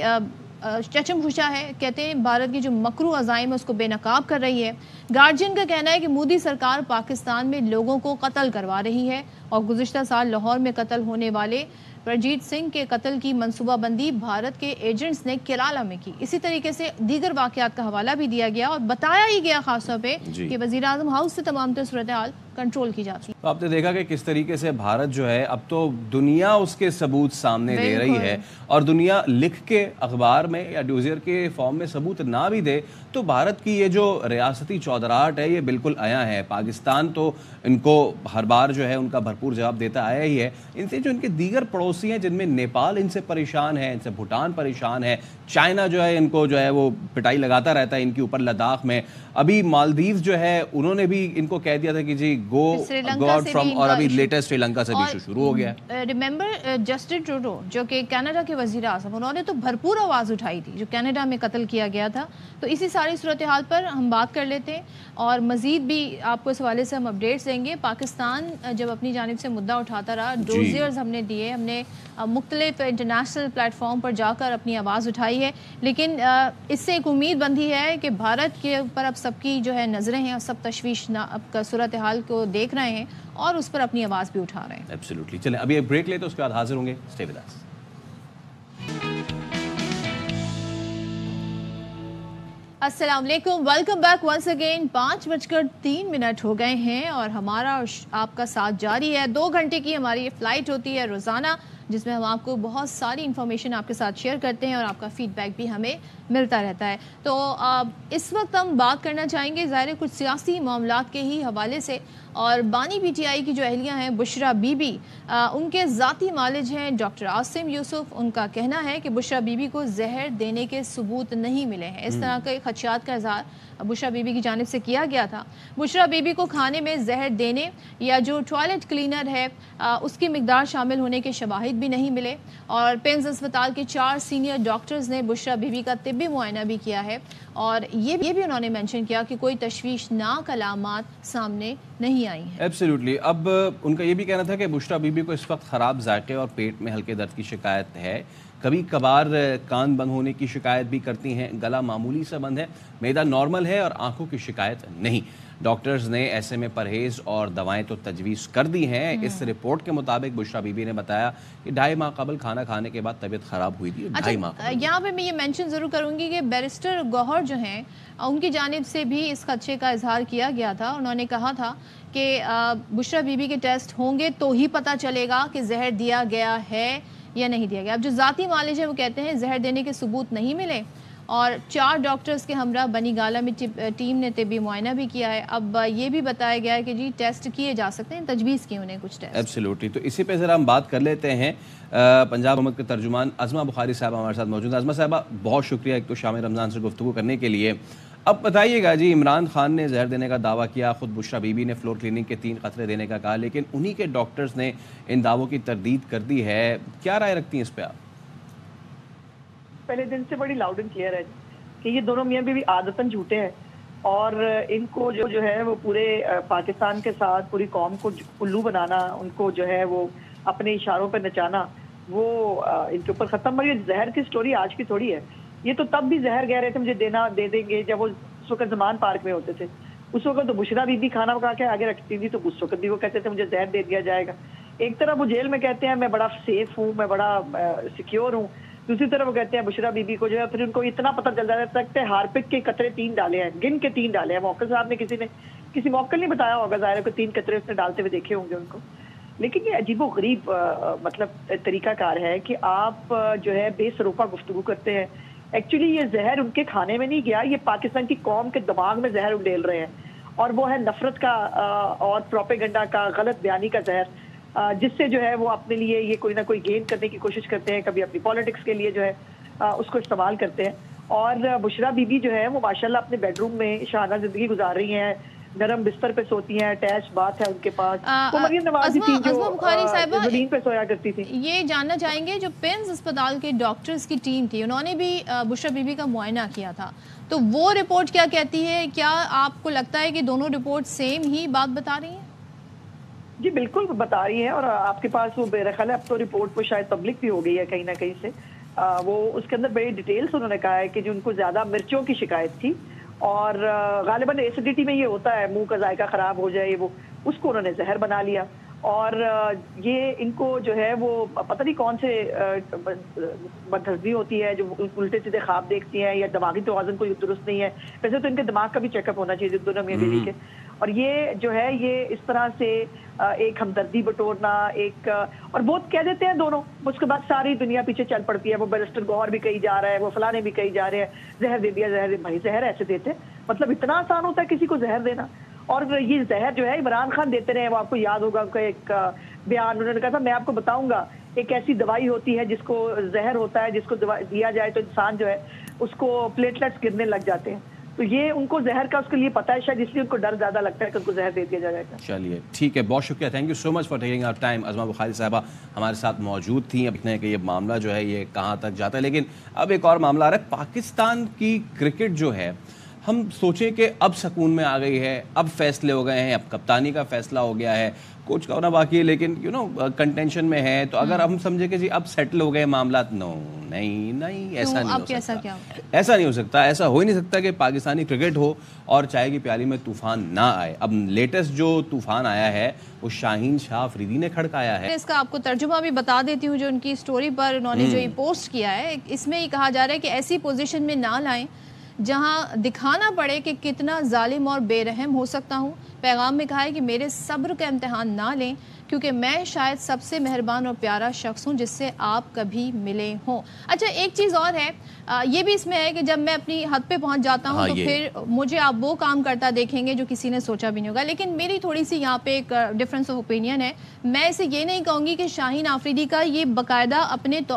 چچم خوشا ہے۔ کہتے ہیں بھارت کی جو مکرو عزائم ہے اس کو بے نقاب کر رہی ہے۔ گارجین کا کہنا ہے کہ مودی سرکار پاکستان میں لوگوں کو قتل کروا رہی ہے، اور گزشتہ سال لاہور میں قتل ہونے والے پرجیت سنگھ کے قتل کی منصوبہ بندی بھارت کے ایجنٹس نے کیرالہ میں کی۔ اسی طریقے سے دیگر واقعات کا حوالہ بھی دیا گیا، اور بتایا ہی گیا خاص طور پہ کہ وزیر اعظم ہاؤس سے تمام تر صورتحال کنٹرول کی جاتی ہے۔ آپ نے دیکھا کہ کس طریقے سے بھارت جو ہے اب تو دنیا اس کے ثبوت سامنے دے رہی ہے، اور دنیا لکھ کے اخبار میں یا ڈوزیر کے فارم میں ثبوت نہ بھی دے تو بھارت کی یہ جو ریاستی چودراہٹ ہے یہ بالکل عیاں ہے۔ پاکستان تو ان کو ہر بار جو ہے ان کا بھرپور جواب دیتا آیا ہی ہے۔ ان سے جو ان کے دیگر پڑوسی ہیں، جن میں نیپال ان سے پریشان ہے، ان سے بھوٹان پریشان ہے، چائنا جو ہے ان کو جو ہے وہ پٹائی لگاتا رہتا ہے ان کے اوپر لداخ میں، ابھی مالدیوز جو ہے انہوں نے بھی ان کو کہہ دیا تھا کہ جی گو آؤٹ فرام، اور ابھی لیٹسٹ سری لنکا سے بھی ایشو شروع ہو گیا ہے۔ ریممبر جسٹن ٹروڈو جو کہ کینیڈا کے وزیر اعظم، انہوں نے تو بھرپور آواز اٹھائی تھی جو کینیڈا میں قتل کیا گیا تھا۔ تو اسی ساری صورتحال پر ہم بات کر لیتے ہیں، اور مزید بھی آپ کو اس حوالے سے ہم اپڈیٹس دیں گے۔ پاکستان جب اپنی جانب سے مدعا اٹھاتا رہا، ڈوزیئرز ہم نے دیے، ہم نے مختلف انٹرنیشنل پلیٹ فارم پر جا کر اپنی آواز اٹھائی ہے، لیکن اس سے ایک امید بندھی ہے کہ بھارت کے اوپر اب سب کی جو ہے نظریں ہیں، سب تشویشناک صورتحال کو دیکھ رہے ہیں اور اس پر اپنی آواز بھی اٹھا رہے ہیں۔ ایبسلیوٹلی۔ چلیں ابھی ایک بریک لیتے، اس کے بعد حاضر ہوں گے، اسٹے ود اس۔ السلام علیکم، ویلکم بیک ونس اگین۔ 5:03 ہو گئے ہیں، اور ہمارا اور آپ کا ساتھ جاری ہے۔ 2 گھنٹے کی ہماری یہ فلائٹ ہوتی ہے روزانہ، جس میں ہم آپ کو بہت ساری انفارمیشن آپ کے ساتھ شیئر کرتے ہیں، اور آپ کا فیڈ بیک بھی ہمیں ملتا رہتا ہے۔ تو اس وقت ہم بات کرنا چاہیں گے ظاہر کچھ سیاسی معاملات کے ہی حوالے سے، اور بانی PTI کی جو اہلیہ ہیں بشرا بی بی، ان کے ذاتی معالج ہیں ڈاکٹر عاصم یوسف، ان کا کہنا ہے کہ بشرا بی بی کو زہر دینے کے ثبوت نہیں ملے ہیں۔ اس طرح کے خدشات کا اظہار بشرا بی بی کی جانب سے کیا گیا تھا۔ بشرا بی بی کو کھانے میں زہر دینے یا جو ٹوائلٹ کلینر ہے اس کی مقدار شامل ہونے کے شواہد بھی نہیں ملے، اور پینز اسپتال کے 4 سینئر ڈاکٹرز نے بشرا بی بی کا طبی معائنہ بھی کیا ہے، اور یہ بھی انہوں نے مینشن کیا کہ کوئی تشویشناک علامات سامنے نہیں آئی ہیں۔ ایبسلیوٹلی۔ اب ان کا یہ بھی کہنا تھا کہ بشرا بی بی کو اس وقت خراب ذائقے اور پیٹ میں ہلکے درد کی شکایت ہے، کبھی کبھار کان بند ہونے کی شکایت بھی کرتی ہیں، گلا معمولی سا بند ہے، معدہ نارمل ہے اور آنکھوں کی شکایت نہیں۔ ڈاکٹرز نے ایسے میں پرہیز اور دوائیں تو تجویز کر دی ہیں۔ اس رپورٹ کے مطابق بشرا بی بی نے بتایا کہ 2.5 ماہ قبل کھانا کھانے کے بعد طبیعت خراب ہوئی تھی۔ 2.5 ماہ قبل یہاں پہ میں یہ مینشن ضرور کروں گی کہ بیرسٹر گوہر جو ہیں ان کی جانب سے بھی اس خدشے کا اظہار کیا گیا تھا۔ انہوں نے کہا تھا کہ بشرا بی بی کے ٹیسٹ ہوں گے تو ہی پتہ چلے گا کہ زہر دیا گیا ہے یا نہیں دیا گیا۔ اب جو ذاتی معالج ہے وہ کہتے ہیں زہر دینے کے ثبوت نہیں ملے، اور 4 ڈاکٹرز کے ہمراہ بنی گالہ میں ٹیم نے طبی معائنہ بھی کیا ہے۔ اب یہ بھی بتایا گیا ہے کہ جی ٹیسٹ کیے جا سکتے ہیں، تجویز کی انہیں کچھ ٹیسٹ۔ ایبسلیوٹلی۔ تو اسی پہ ذرا ہم بات کر لیتے ہیں، پنجاب حکومت کے ترجمان عظمہ بخاری صاحبہ ہمارے ساتھ موجود ہیں۔ عظمہ صاحبہ بہت شکریہ ایک تو شام رمضان سے گفتگو کرنے کے لیے۔ اب بتائیے گا جی، عمران خان نے زہر دینے کا دعویٰ کیا، خود بشرا بی بی نے فلور کلینک کے 3 قطرے دینے کا کہا، لیکن انہی کے ڈاکٹرز نے ان دعووں کی تردید کر دی ہے۔ کیا رائے رکھتی ہیں اس پہ آپ؟ پہلے دن سے بڑی لاؤڈ اینڈ کلیئر ہے کہ یہ دونوں میاں بیوی عادتاً جھوٹے ہیں، اور ان کو جو ہے وہ پورے پاکستان کے ساتھ پوری قوم کو الو بنانا، ان کو جو ہے وہ اپنے اشاروں پہ نچانا، وہ ان کے اوپر ختم۔ اور یہ زہر کی سٹوری آج کی تھوڑی ہے، یہ تو تب بھی زہر کہہ رہے تھے مجھے دے دیں گے جب وہ اس وقت زمان پارک میں ہوتے تھے۔ اس وقت تو بشرا بی بی کھانا پکا کے آگے رکھتی تھی، تو اس وقت بھی وہ کہتے تھے مجھے زہر دے دیا جائے گا۔ ایک طرف وہ جیل میں کہتے ہیں میں بڑا سیف ہوں، میں بڑا سیکیور ہوں، دوسری طرف وہ کہتے ہیں بشرا بی بی کو جو ہے پھر ان کو اتنا پتہ چل جاتا ہے کہ ہارپک کے قطرے 3 ڈالے ہیں، گن کے 3 ڈالے ہیں۔ موکل صاحب نے کسی موکل نہیں بتایا ہوگا، ظاہر ہے کہ 3 قطرے اس نے ڈالتے ہوئے دیکھے ہوں گے ان کو۔ لیکن یہ عجیب و غریب مطلب طریقہ کار ہے کہ آپ جو ہے بے سروپا گفتگو کرتے ہیں۔ ایکچولی یہ زہر ان کے کھانے میں نہیں گیا، یہ پاکستان کی قوم کے دماغ میں زہر ڈال رہے ہیں، اور وہ ہے نفرت کا اور پروپیگنڈا کا، غلط بیانی کا زہر، جس سے جو ہے وہ اپنے لیے یہ کوئی نہ کوئی گین کرنے کی کوشش کرتے ہیں، کبھی اپنی پالیٹکس کے لیے جو ہے اس کو استعمال کرتے ہیں۔ اور بشرا بی بی جو ہے وہ ماشاءاللہ اپنے بیڈ روم میں شاہانہ زندگی گزار رہی ہیں، نرم بستر پہ سوتی ہیں، اٹیچ باتھ ہے ان کے پاس۔ وہ مریم نوازی تھی جو زمین پہ سویا کرتی تھی۔ یہ جاننا چاہیں گے جو پنز اسپتال کے ڈاکٹرز کی ٹیم تھی، انہوں نے بھی بشرا بی بی کا معائنہ کیا تھا، تو وہ رپورٹ کیا کہتی ہے؟ کیا آپ کو لگتا ہے کہ دونوں رپورٹ سیم ہی بات بتا رہی ہیں؟ جی بالکل بتا رہی ہیں، اور آپ کے پاس وہ میرا خیال ہے اب تو رپورٹ وہ شاید پبلک بھی ہو گئی ہے کہیں نہ کہیں سے۔ وہ اس کے اندر بڑی ڈیٹیلز انہوں نے کہا ہے کہ جو ان کو زیادہ مرچوں کی شکایت تھی، اور غالباً ایسیڈیٹی میں یہ ہوتا ہے، منہ کا ذائقہ خراب ہو جائے، وہ اس کو انہوں نے زہر بنا لیا، اور یہ ان کو جو ہے وہ پتہ نہیں کون سے بدہضمی ہوتی ہے، جو الٹے سیدھے خواب دیکھتی ہیں، یا دماغی توازن کوئی درست نہیں ہے۔ ویسے تو ان کے دماغ کا بھی چیک اپ ہونا چاہیے دونوں میاں بیوی کے۔ اور یہ جو ہے یہ اس طرح سے ایک ہمدردی بٹورنا، ایک اور بہت کہہ دیتے ہیں دونوں، اس کے بعد ساری دنیا پیچھے چل پڑتی ہے۔ وہ بیرسٹر گوہر بھی کہی جا رہا ہے، وہ فلانے بھی کہی جا رہے ہیں زہر دے دیا، زہر بھائی زہر ایسے دیتے مطلب اتنا آسان ہوتا ہے کسی کو زہر دینا؟ اور یہ زہر جو ہے عمران خان دیتے رہے، وہ آپ کو یاد ہوگا ان کا ایک بیان، انہوں نے کہا تھا میں آپ کو بتاؤں گا ایک ایسی دوائی ہوتی ہے جس کو زہر ہوتا ہے، جس کو دیا جائے تو انسان جو ہے اس کو پلیٹلیٹس گرنے لگ جاتے ہیں۔ تو یہ ان کو زہر کا اس کے لیے پتہ ہے، شاید اس لیے ان کو ڈر زیادہ لگتا ہے کہ ان کو زہر دے دیا جائے گا۔ چلیے ٹھیک ہے، بہت شکریہ، thank you so much for taking our time. Uzma Bukhari Sahiba ہمارے ساتھ موجود تھیں۔ اب دیکھنا ہے کہ یہ معاملہ جو ہے یہ کہاں تک جاتا ہے، لیکن اب ایک اور معاملہ آ رہا ہے۔ پاکستان کی کرکٹ جو ہے، ہم سوچیں کہ اب سکون میں آ گئی ہے، اب فیصلے ہو گئے ہیں، اب کپتانی کا فیصلہ ہو گیا ہے، کوچ کا ہونا باقی ہے لیکن کنٹینشن میں ہے، تو اگر ہم سمجھے کہ جی اب سیٹل ہو گئے معاملات، نہیں ایسا نہیں ہو سکتا، ایسا نہیں ہو سکتا، ایسا ہو ہی نہیں سکتا کہ پاکستانی کرکٹ ہو اور چائے کی پیالی میں طوفان نہ آئے۔ اب لیٹسٹ جو طوفان آیا ہے وہ شاہین شاہ آفریدی نے کھڑکایا ہے۔ اس کا آپ کو ترجمہ بھی بتا دیتی ہوں، جو ان کی سٹوری پر انہوں نے جو یہ پوسٹ کیا ہے، اس میں یہ کہا جا رہا ہے کہ ایسی پوزیشن میں نہ لائیں جہاں دکھانا پڑے کہ کتنا ظالم اور بے رحم ہو سکتا ہوں۔ پیغام میں کہا ہے کہ میرے صبر کا امتحان نہ لیں، کیونکہ میں شاید سب سے مہربان اور پیارا شخص ہوں جس سے آپ کبھی ملے ہوں۔ اچھا ایک چیز اور ہے، یہ بھی اس میں ہے کہ جب میں اپنی حد پہ پہنچ جاتا ہوں تو پھر مجھے آپ وہ کام کرتا دیکھیں گے جو کسی نے سوچا بھی نہیں ہوگا۔ لیکن میری تھوڑی سی یہاں پہ ایک ڈفرینس آف اوپینین ہے، میں اسے یہ نہیں کہوں گی کہ شاہین آفریدی کا یہ باقاعدہ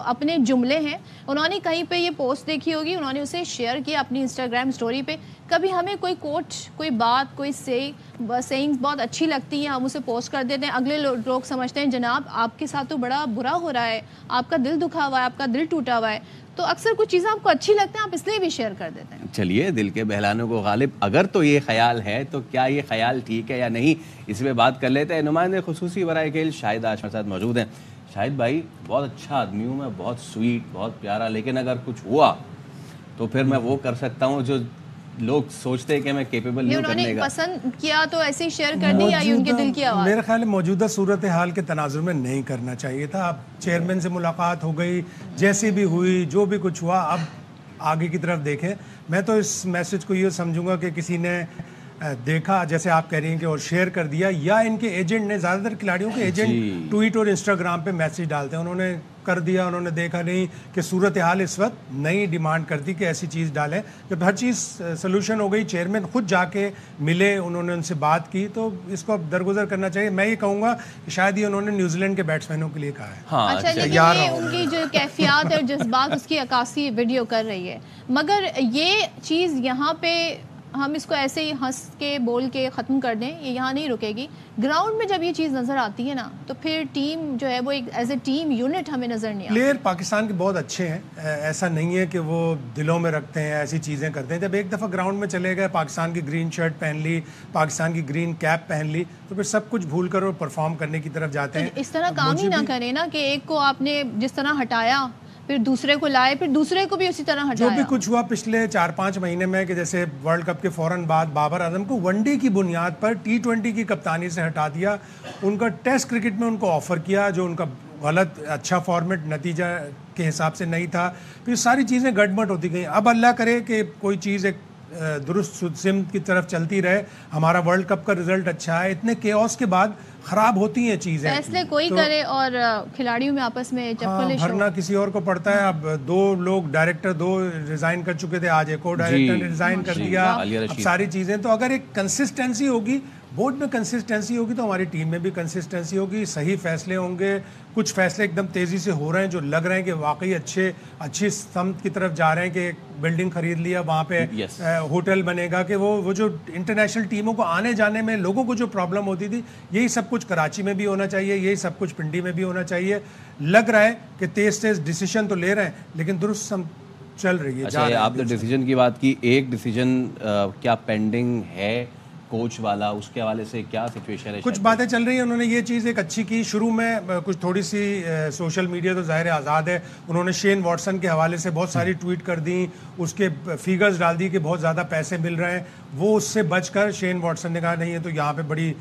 اپنے جملے ہیں، انہوں نے کہیں پہ یہ پوسٹ دیکھی ہوگی، انہوں نے اسے شیئر کیا اپنی انسٹاگرام سٹوری پہ۔ کبھی ہمیں کوئی کوٹ، کوئی بات، کوئی سیئنگز بہت اچھی لگتی ہیں، ہم اسے پوسٹ کر دیتے ہیں، اگلے لوگ سمجھتے ہیں جناب آپ کے ساتھ تو بڑا برا ہو رہا ہے، آپ کا دل دکھا ہوا ہے، آپ کا دل ٹوٹا ہوا ہے، تو اکثر کچھ چیزیں آپ کو اچھی لگتی ہیں، آپ اس لیے بھی شیئر کر دیتے ہیں۔ چلیے دل کے بہلانے کو غالب، اگر تو یہ خیال ہے تو کیا یہ خیال ٹھیک ہے یا نہیں، اس پہ بات کر لیتے ہیں۔ نمائندے خصوصی برائے کھیل شاہد آج میرے ساتھ موجود ہیں۔ شاہد بھائی بہت اچھا آدمی ہوں میں, بہت سویٹ, بہت پیارا, لیکن اگر کچھ ہوا تو پھر میں وہ کر سکتا ہوں جو لوگ سوچتے ہیں کہ میں کیپیبل نہیں کرنے کا. انہوں نے پسند کیا تو ایسے ہی شیئر کر دی یا ان کے دل کی آواز؟ میرا خیال ہے موجودہ صورتحال کے تناظر میں نہیں کرنا چاہیے تھا. اب چیئرمین سے ملاقات ہو گئی, جیسی بھی ہوئی, جو بھی کچھ ہوا, اب آگے کی طرف دیکھیں. میں تو اس میسج کو یہ سمجھوں گا کہ کسی نے دیکھا, جیسے آپ کہہ رہی ہیں کہ اور شیئر کر دیا, یا ان کے ایجنٹ نے, زیادہ تر کھلاڑیوں کے ایجنٹ ٹویٹ اور انسٹاگرام پہ میسج ڈالتے ہیں, انہوں نے کر دیا, انہوں نے دیکھا نہیں کہ صورتحال اس وقت نہیں ڈیمانڈ کرتی کہ ایسی چیز ڈالیں. جب ہر چیز سلوشن ہو گئی, چیئرمین خود جا کے ملے, انہوں نے ان سے بات کی, تو اس کو اب درگزر کرنا چاہیے. میں یہ کہوں گا کہ شاید یہ انہوں نے نیوزی لینڈ کے بیٹسمینوں کے لیے کہا ہے. اچھا, لیکن یہ ان کی جو کیفیات اور جذبات اس کی عکاسی ویڈیو کر رہی ہے, مگر یہ چیز یہاں پہ ہم اس کو ایسے ہی ہنس کے بول کے ختم کر دیں, یہ یہاں نہیں رکے گی. گراؤنڈ میں جب یہ چیز نظر آتی ہے نا, تو پھر ٹیم جو ہے وہ ایک ایز اے ٹیم یونٹ ہمیں نظر نہیں آتی. پلیئر پاکستان کے بہت اچھے ہیں, ایسا نہیں ہے کہ وہ دلوں میں رکھتے ہیں, ایسی چیزیں کرتے ہیں. جب ایک دفعہ گراؤنڈ میں چلے گئے, پاکستان کی گرین شرٹ پہن لی, پاکستان کی گرین کیپ پہن لی, تو پھر سب کچھ بھول کر اور پرفارم کرنے کی طرف جاتے ہیں. اس طرح کام ہی نہ کریں نا کہ ایک کو آپ نے جس طرح ہٹایا, پھر دوسرے کو لائے, پھر دوسرے کو بھی اسی طرح ہٹایا. جو بھی کچھ ہوا پچھلے 4-5 مہینے میں, کہ جیسے ورلڈ کپ کے فوراً بعد بابر اعظم کو ون ڈے کی بنیاد پر T20 کی کپتانی سے ہٹا دیا, ان کا ٹیسٹ کرکٹ میں ان کو آفر کیا, جو ان کا غلط اچھا فارمیٹ نتیجہ کے حساب سے نہیں تھا. پھر ساری چیزیں گڑبڑ ہوتی گئیں. اب اللہ کرے کہ کوئی چیز ایک درست سمت کی طرف چلتی رہے. ہمارا ورلڈ کپ کا رزلٹ اچھا ہے. اتنے کیوس کے بعد خراب ہوتی ہیں چیزیں, فیصلے کوئی کرے اور کھلاڑیوں میں آپس میں چپلش ہو, بھرنا کسی اور کو پڑتا ہے. اب 2 لوگ ڈائریکٹر 2 ریزائن کر چکے تھے, آج ایک اور ڈائریکٹر نے ریزائن کر دیا. اب ساری چیزیں, تو اگر ایک کنسسٹنسی ہوگی, بورڈ میں کنسسٹنسی ہوگی, تو ہماری ٹیم میں بھی کنسسٹنسی ہوگی, صحیح فیصلے ہوں گے. کچھ فیصلے ایک دم تیزی سے ہو رہے ہیں جو لگ رہے ہیں کہ واقعی اچھی سمت کی طرف جا رہے ہیں, کہ ایک بلڈنگ خرید لیا, وہاں پہ ہوٹل بنے گا, کہ وہ جو انٹرنیشنل ٹیموں کو آنے جانے میں لوگوں کو جو پرابلم ہوتی تھی, یہی سب کچھ کراچی میں بھی ہونا چاہیے, یہی سب کچھ پنڈی میں بھی ہونا چاہیے. لگ رہا ہے کہ تیز ڈیسیژن تو لے رہے ہیں, لیکن درست سمت چل رہی ہے. اچھا, آپ نے ڈیسیژن کی بات کی, ایک ڈیسیژن کیا پینڈنگ ہے کوچ والا, اس کے حوالے سے کیا سچویشن ہے؟ کچھ باتیں چل رہی ہیں. انہوں نے یہ چیز ایک اچھی کی شروع میں, کچھ تھوڑی سی سوشل میڈیا تو ظاہر آزاد ہے, انہوں نے شین واٹسن کے حوالے سے بہت ساری ٹویٹ کر دیں, اس کے فیگرز ڈال دی کہ بہت زیادہ پیسے مل رہے ہیں. وہ اس سے بچ کر شین واٹسن نے کہا نہیں ہے تو یہاں پہ بڑی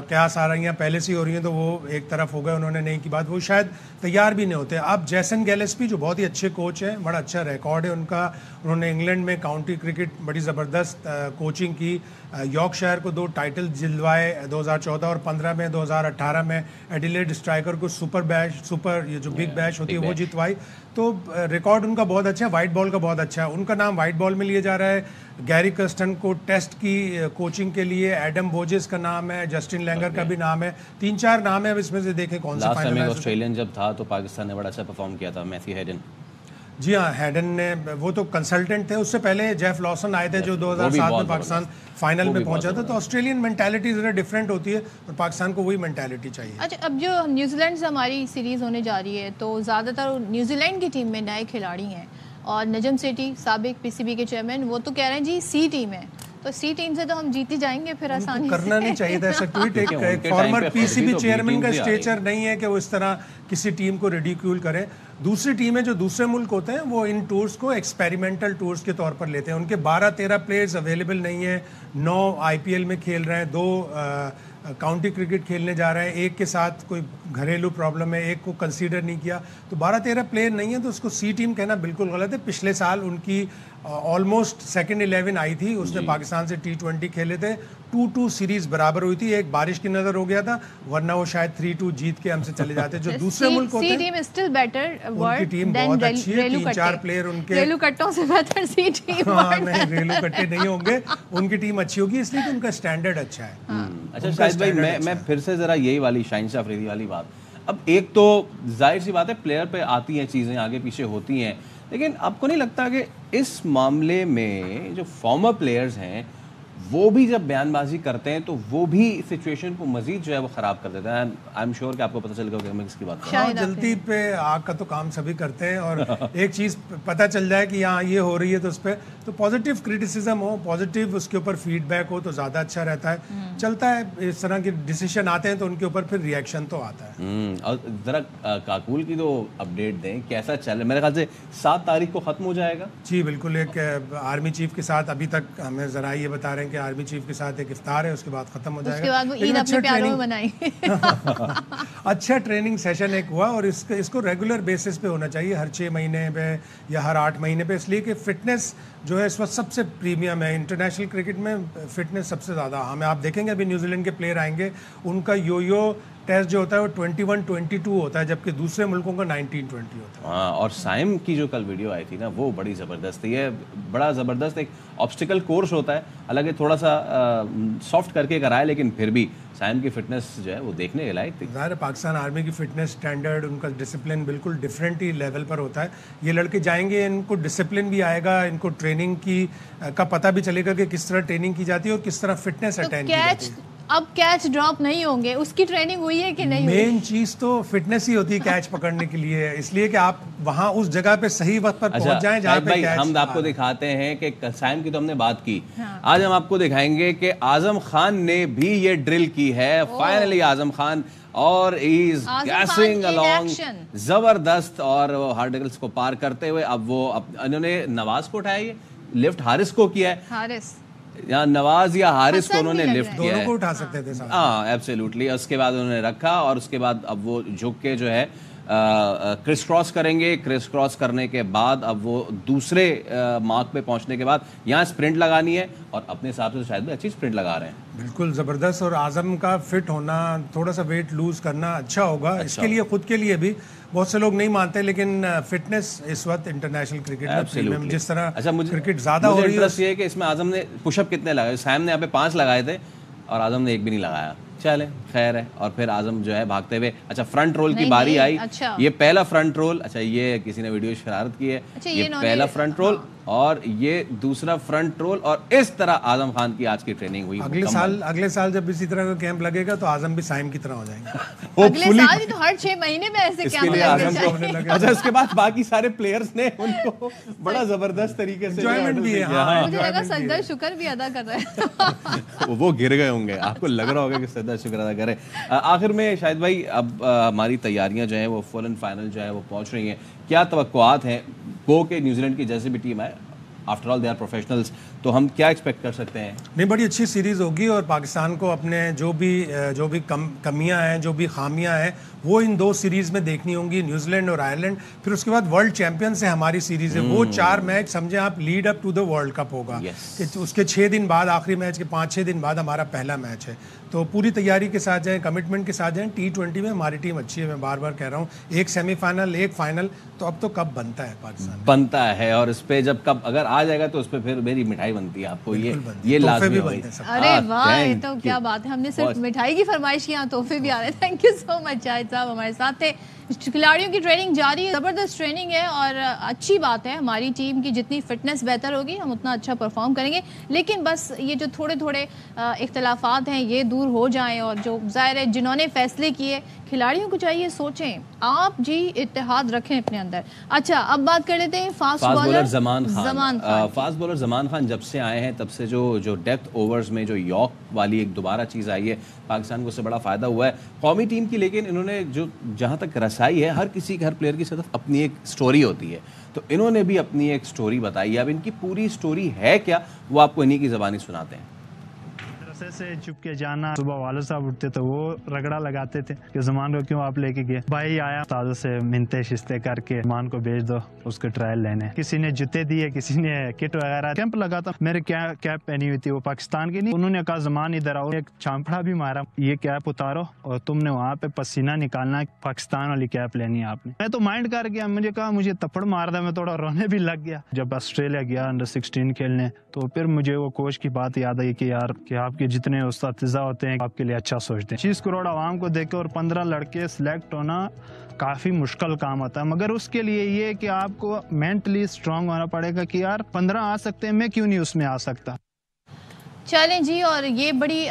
قیاس آ رہی ہیں, پہلے سے ہی ہو رہی ہیں, تو وہ ایک طرف ہو گئے, انہوں نے نہیں کی بات. وہ شاید تیار بھی نہیں ہوتے. اب جیسن گیلسپی جو بہت ہی اچھے کوچ ہیں, بڑا اچھا ریکارڈ ہے ان کا, انہوں نے انگلینڈ میں کاؤنٹی کرکٹ بڑی زبردست کوچنگ کی, یارک شائر کو 2 ٹائٹل جلوائے 2014 اور 15 میں, 2018 میں ایڈیلیڈ اسٹرائکر کو سپر یہ جو بگ بیش ہوتی ہے وہ جتوائی. تو ریکارڈ ان کا بہت اچھا ہے, وائٹ بال کا بہت اچھا ہے. ان کا نام وائٹ بال میں لیا جا رہا ہے. گیری کرسٹن کو ٹیسٹ کی کوچنگ کے لیے, ایڈم بوجز کا نام ہے, جسٹن لینگر کا بھی نام ہے, 3-4 نام ہے. اب اس میں سے دیکھیں کون سا فائنل. آسٹریلین جب تھا تو پاکستان نے بڑا اچھا پرفارم کیا تھا, میتھیو ہیڈن. جی ہاں, ہیڈن نے, وہ تو کنسلٹنٹ تھے. اس سے پہلے جیف لاسن آئے تھے جو 2007 میں پاکستان فائنل میں پہنچا تھا. تو آسٹریلین مینٹالٹی ذرا ڈفرینٹ ہوتی ہے, اور پاکستان کو وہی مینٹالٹی چاہیے. اچھا, اب جو نیوزی لینڈ سے ہماری سیریز ہونے جا رہی ہے, تو زیادہ تر نیوزی لینڈ کی ٹیم میں نئے کھلاڑی ہیں, اور نجم سیٹھی سابق PCB کے چیئرمین, وہ تو کہہ رہے ہیں جی سی ٹیم ہے, تو سی ٹیم سے تو ہم جیتی جائیں گے پھر آسانی سے. کرنا نہیں چاہیے تھا ایسا ٹویٹ. ایک فارمر PCB چیئرمین کا اسٹیچر نہیں ہے کہ وہ اس طرح کسی ٹیم کو ریڈیکیول کریں. دوسری ٹیمیں جو دوسرے ملک ہوتے ہیں وہ ان ٹورز کو ایکسپیریمنٹل ٹورز کے طور پر لیتے ہیں. ان کے 12-13 پلیئرز اویلیبل نہیں ہیں, 9 IPL میں کھیل رہے ہیں, 2 کاؤنٹی کرکٹ کھیلنے جا رہے ہیں, ایک کے ساتھ کوئی گھریلو پرابلم ہے, ایک کو کنسیڈر نہیں کیا, تو 12-13 پلیئر نہیں ہیں, تو اس کو سی ٹیم کہنا بالکل غلط ہے. پچھلے سال ان کی آلموسٹ سیکنڈ 11 آئی تھی, اس نے پاکستان سے T20 کھیلے تھے, 2-2 سیریز برابر ہوئی تھی. ایک بارش کی نظر ہو گیا تھا, ورنہ وہ شاید 3-2 جیت کے ہم سے چلے جاتے. جو دوسرے ملک ہوتے ہیں سی ٹیم از اسٹل بیٹر, ان کی ٹیم بہت اچھی ہے, 3-4 پلیئر ان کے, ریلو کٹوں سے بہتر سی ٹیم. ہاں نہیں, ریلو کٹے نہیں ہوں گے, ان کی ٹیم اچھی ہوگی, اس لیے کہ ان کا اسٹینڈرڈ اچھا ہے. اچھا شاہد بھائی, میں پھر سے ذرا یہی والی شاہین شاہ افریدی والی بات, اب ایک تو ظاہر سی بات ہے پلیئر پہ آتی ہیں چیزیں, آگے پیچھے ہوتی ہیں, لیکن آپ کو نہیں لگتا کہ اس معاملے میں جو فارمر پلیئرز ہیں وہ بھی جب بیان بازی کرتے ہیں تو وہ بھی سچویشن کو مزید جو ہے وہ خراب کر دیتے ہیں. آئی ایم شیور کہ آپ کو پتہ چل گیا کہ میں کس کی بات کر رہا ہوں. جلدی پہ آگ کا تو کام سبھی کرتے ہیں, اور ایک چیز پتہ چل جائے کہ یہاں یہ ہو رہی ہے تو اس پہ تو پازیٹیو کرٹیسزم ہو, پازیٹیو اس کے اوپر فیڈ بیک ہو تو زیادہ اچھا رہتا ہے. چلتا ہے, اس طرح کے ڈیسیشن آتے ہیں تو ان کے اوپر پھر ریئیکشن تو آتا ہے. اور ذرا کاکول کی تو اپڈیٹ دیں, کیسا چل رہا ہے؟ میرے خیال سے 7 تاریخ کو ختم ہو جائے گا. جی بالکل, ایک آرمی چیف کے ساتھ ابھی تک ہمیں ذرا یہ بتا رہے ہیں کہ آرمی چیف کے ساتھ ایک افطار ہے, اس کے بعد ختم ہو جائے گا. اس کے بعد وہ عید اپنے پیاروں میں منائیں گے. اچھا ٹریننگ سیشن ایک ہوا, اور اس کو ریگولر بیسس پہ ہونا چاہیے, ہر 6 مہینے پہ یا ہر 8 مہینے پہ, اس لیے کہ فٹنس جو ہے اس وقت سب سے پریمیم ہے. انٹرنیشنل کرکٹ میں فٹنس سب سے زیادہ ہمیں, آپ دیکھیں گے ابھی نیوزی لینڈ کے پلیئر آئیں گے, ان کا یو ٹیسٹ جو ہوتا ہے وہ 21-22 ہوتا ہے, جبکہ دوسرے ملکوں کا 19-20 ہوتا ہے. ہاں, اور سائم کی جو کل ویڈیو آئی تھی نا وہ بڑی زبردست تھی. یہ بڑا زبردست ایک آبسٹیکل کورس ہوتا ہے, حالانکہ تھوڑا سا سافٹ کر کے کرائے, لیکن پھر بھی سائم کی فٹنس جو ہے وہ دیکھنے کے لائق تھی. ظاہر ہے پاکستان آرمی کی فٹنس اسٹینڈرڈ, ان کا ڈسپلن بالکل ڈفرینٹ ہی لیول پر ہوتا ہے. یہ لڑکے جائیں گے, ان کو ڈسپلن بھی آئے گا, ان کو ٹریننگ کی کا پتہ بھی چلے گا کہ کس طرح ٹریننگ کی جاتی ہے اور کس طرح فٹنس اٹینڈ کی جاتی ہے. اب کیچ ڈراپ نہیں ہوں گے, اس کی ٹریننگ ہوئی ہے کہ نہیں؟ مین چیز تو فٹنس ہی ہوتی ہے کیچ پکڑنے کے لیے, اس لیے کہ آپ وہاں اس جگہ پہ صحیح وقت پر پہنچ جائیں جہاں پہ کیچ. ہم آپ کو دکھاتے ہیں کہ سائم کی تو ہم نے بات کی, آج ہم آپ کو دکھائیں گے کہ اعظم خان نے بھی یہ ڈرل کی ہے. فائنلی اعظم خان, اور ایز گیسنگ الانگ, زبردست, اور ہارڈلز کو پار کرتے ہوئے اب وہ انہوں نے نواز کو اٹھایا, یہ لفٹ حارث کو کیا ہے, حارث یا نواز یا حارث کو انہوں نے لفٹ کیا ہے, دونوں کو اٹھا سکتے تھے. ہاں ایبسلیوٹلی. اس کے بعد انہوں نے رکھا, اور اس کے بعد اب وہ جھک کے جو ہے کرس کراس کریں گے. کرس کراس کرنے کے بعد اب وہ دوسرے مارک پہ پہنچنے کے بعد یہاں اسپرنٹ لگانی ہے, اور اپنے حساب سے شاید اچھی اسپرنٹ لگا رہے ہیں. بالکل زبردست, اور اعظم کا فٹ ہونا, تھوڑا سا ویٹ لوز کرنا اچھا ہوگا اس کے لیے, خود کے لیے بھی. بہت سے لوگ نہیں مانتے, لیکن فٹنس اس وقت انٹرنیشنل کرکٹ میں جس طرح کرکٹ زیادہ ہو رہی ہے. انٹرسٹ یہ ہے کہ اس میں اعظم نے پش اپ کتنے لگائے؟ سائم نے یہاں پہ 5 لگائے تھے اور اعظم نے 1 بھی نہیں لگایا. چلے خیر ہے. اور پھر اعظم جو ہے بھاگتے ہوئے, اچھا فرنٹ رول کی باری آئی. یہ پہلا فرنٹ رول, اچھا یہ کسی نے ویڈیو شرارت کی ہے, یہ پہلا فرنٹ رول اور یہ دوسرا فرنٹ رول, اور اس طرح اعظم خان کی آج کی ٹریننگ ہوئی. اگلے سال جب اسی طرح کا کیمپ لگے گا تو اعظم بھی سائم کی طرح ہو جائیں گے. اگلے سال تو ہر 6 مہینے میں ایسے کیمپ لگے. اچھا اس کے بعد باقی سارے پلیئرز نے ان کو بڑا زبردست طریقے سے مجھے لگا سجدہ شکر بھی ادا کر رہے ہیں. وہ گر گئے ہوں گے, آپ کو لگ رہا ہوگا کہ سجدہ شکر ادا کرے. آخر میں شاہد بھائی, اب ہماری تیاریاں جو ہیں وہ فل اینڈ فائنل جو ہے وہ پہنچ رہی ہیں, کیا توقعات ہیں؟ گو کہ نیوزی لینڈ کی جیسے بھی ٹیم ہے, after all they are professionals, تو ہم کیا ایکسپیکٹ کر سکتے ہیں؟ نہیں, بڑی اچھی سیریز ہوگی, اور پاکستان کو اپنے جو بھی کمیاں ہیں, جو بھی خامیاں ہیں, وہ ان 2 سیریز میں دیکھنی ہوں گی, نیوزی لینڈ اور آئرلینڈ. پھر اس کے بعد ورلڈ چیمپئن سے ہماری سیریز ہے, وہ 4 میچ سمجھیں آپ lead up to the world cup ہوگا, کہ اس کے 6 دن بعد, آخری میچ کے 5-6 دن بعد ہمارا پہلا میچ ہے. تو پوری تیاری کے ساتھ جائیں, کمٹمنٹ کے ساتھ جائیں. T20 میں ہماری ٹیم اچھی ہے, میں بار بار کہہ رہا ہوں, 1 سیمی فائنل 1 فائنل, تو اب تو کب بنتا ہے پاکستان بنتا ہے, اور اس پہ جب کب اگر آ جائے گا تو اس پہ پھر میری مٹھائی بنتی ہے آپ کو, یہ لازمی ہوئی. ارے واہ, یہ تو کیا بات ہے, ہم نے صرف مٹھائی کی فرمائش کی, تحفے بھی آ رہے ہیں. تھینک یو سو مچ شاہد صاحب, ہمارے ساتھ تھے. کھلاڑیوں کی ٹریننگ جاری ہے, زبردست ٹریننگ ہے, اور اچھی بات ہے, ہماری ٹیم کی جتنی فٹنس بہتر ہوگی ہم اتنا اچھا پرفارم کریں گے. لیکن بس یہ جو تھوڑے تھوڑے اختلافات ہیں یہ دور ہو جائیں, اور جو ظاہر ہے جنہوں نے فیصلے کیے, کھلاڑیوں کو چاہیے سوچیں, آپ جی اتحاد رکھیں اپنے اندر. اچھا اب بات کر لیتے ہیں fast bowler Zaman Khan. Fast bowler Zaman Khan جب سے آئے ہیں تب سے جو ڈیپتھ اوورز میں جو یارک والی ایک دوبارہ چیز آئی ہے, پاکستان کو اس سے بڑا فائدہ ہوا ہے قومی ٹیم کی. لیکن انہوں نے جو جہاں تک رسائی ہے, ہر کسی کے, ہر پلیئر کی صرف اپنی ایک سٹوری ہوتی ہے, تو انہوں نے بھی اپنی ایک سٹوری بتائی ہے. اب ان کی پوری سٹوری ہے کیا, وہ آپ کو انہی کی زبانی سناتے ہیں. سے چپ کے جانا, صبح والد صاحب اٹھتے تو وہ رگڑا لگاتے تھے کہ زمان کو کیوں آپ لے کے گئے. بھائی آیا استادوں سے منتے شستے کر کے زمان کو بھیج دو اس کے ٹرائل لینے. کسی نے جوتے دیے, کسی نے کٹ وغیرہ. کیمپ لگا تھا, میرے کیپ پہنی ہوئی تھی, وہ پاکستان کی نہیں. انہوں نے کہا زمان ادھر آؤ, ایک چانپڑا بھی مارا, یہ کیپ اتارو اور تم نے وہاں پہ پسینہ نکالنا, پاکستان والی کیپ لینی ہے آپ نے. میں تو مائنڈ کر گیا, مجھے کہا مجھے تپڑ مار دا, میں تھوڑا رونے بھی لگ گیا. جب آسٹریلیا گیا انڈر-16 کھیلنے, تو پھر مجھے وہ کوچ کی بات یاد آئی کہ یار کہ آپ کے جتنے استاد ہوتے ہیں آپ کے لیے اچھا سوچتے ہیں. 30 کروڑ عوام کو دیکھ کے اور 15 لڑکے سلیکٹ ہونا کافی مشکل کام ہوتا ہے, مگر اس کے لیے یہ کہ آپ کو مینٹلی اسٹرانگ ہونا پڑے گا کہ یار 15 آ سکتے ہیں, میں کیوں نہیں اس میں آ سکتا. چلیں جی, اور یہ بڑی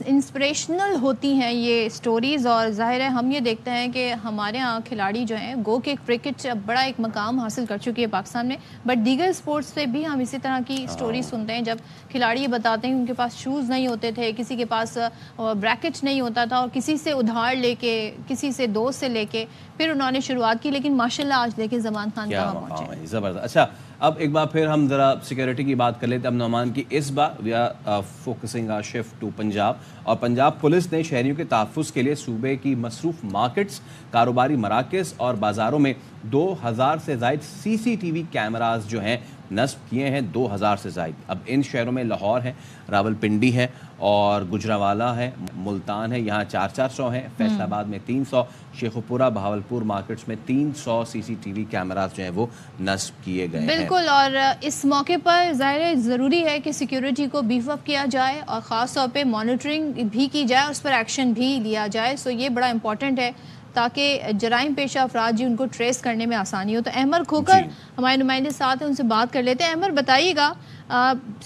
انسپریشنل ہوتی ہیں یہ سٹوریز, اور ظاہر ہے ہم یہ دیکھتے ہیں کہ ہمارے ہاں کھلاڑی جو ہیں گو کہ کرکٹ بڑا ایک مقام حاصل کر چکی ہے پاکستان میں, بٹ دیگر سپورٹس پہ بھی ہم اسی طرح کی سٹوریز سنتے ہیں جب کھلاڑی یہ بتاتے ہیں ان کے پاس شوز نہیں ہوتے تھے, کسی کے پاس بریکٹ نہیں ہوتا تھا, اور کسی سے ادھار لے کے, کسی سے دوست سے لے کے پھر انہوں نے شروعات کی, لیکن ماشاءاللہ آج دیکھیں زمان خان کہاں پہنچے. زبردست. اچھا, اب ایک بار پھر ہم ذرا سیکیورٹی کی بات کر لیتے ہیں. اب نعمان کی اس بار we are focusing our shift to Punjab, اور پنجاب پولیس نے شہریوں کے تحفظ کے لیے صوبے کی مصروف مارکیٹس, کاروباری مراکز اور بازاروں میں 2000 سے زائد CCTV کیمراز جو ہیں نصب کیے ہیں. 2000 سے زائد. اب ان شہروں میں لاہور ہے, راولپنڈی ہے, اور گجرانوالہ ہے, ملتان ہے, یہاں 400 ہیں, فیصل آباد میں 300, شیخوپورہ, بہاولپور مارکیٹس میں 300 CCTV کیمراز جو ہیں وہ نصب کیے گئے ہیں. بالکل, اور اس موقع پر ظاہر ضروری ہے کہ سیکیورٹی کو بیف اپ کیا جائے, اور خاص طور پہ مانیٹرنگ بھی کی جائے, اس پر ایکشن بھی لیا جائے. سو یہ بڑا امپورٹنٹ ہے تاکہ جرائم پیشہ افراد ان کو ٹریس کرنے میں آسانی ہو. تو احمر کھوکر ہمارے نمائندے ساتھ ہیں, ان سے بات کر لیتے ہیں. احمر, بتائیے گا,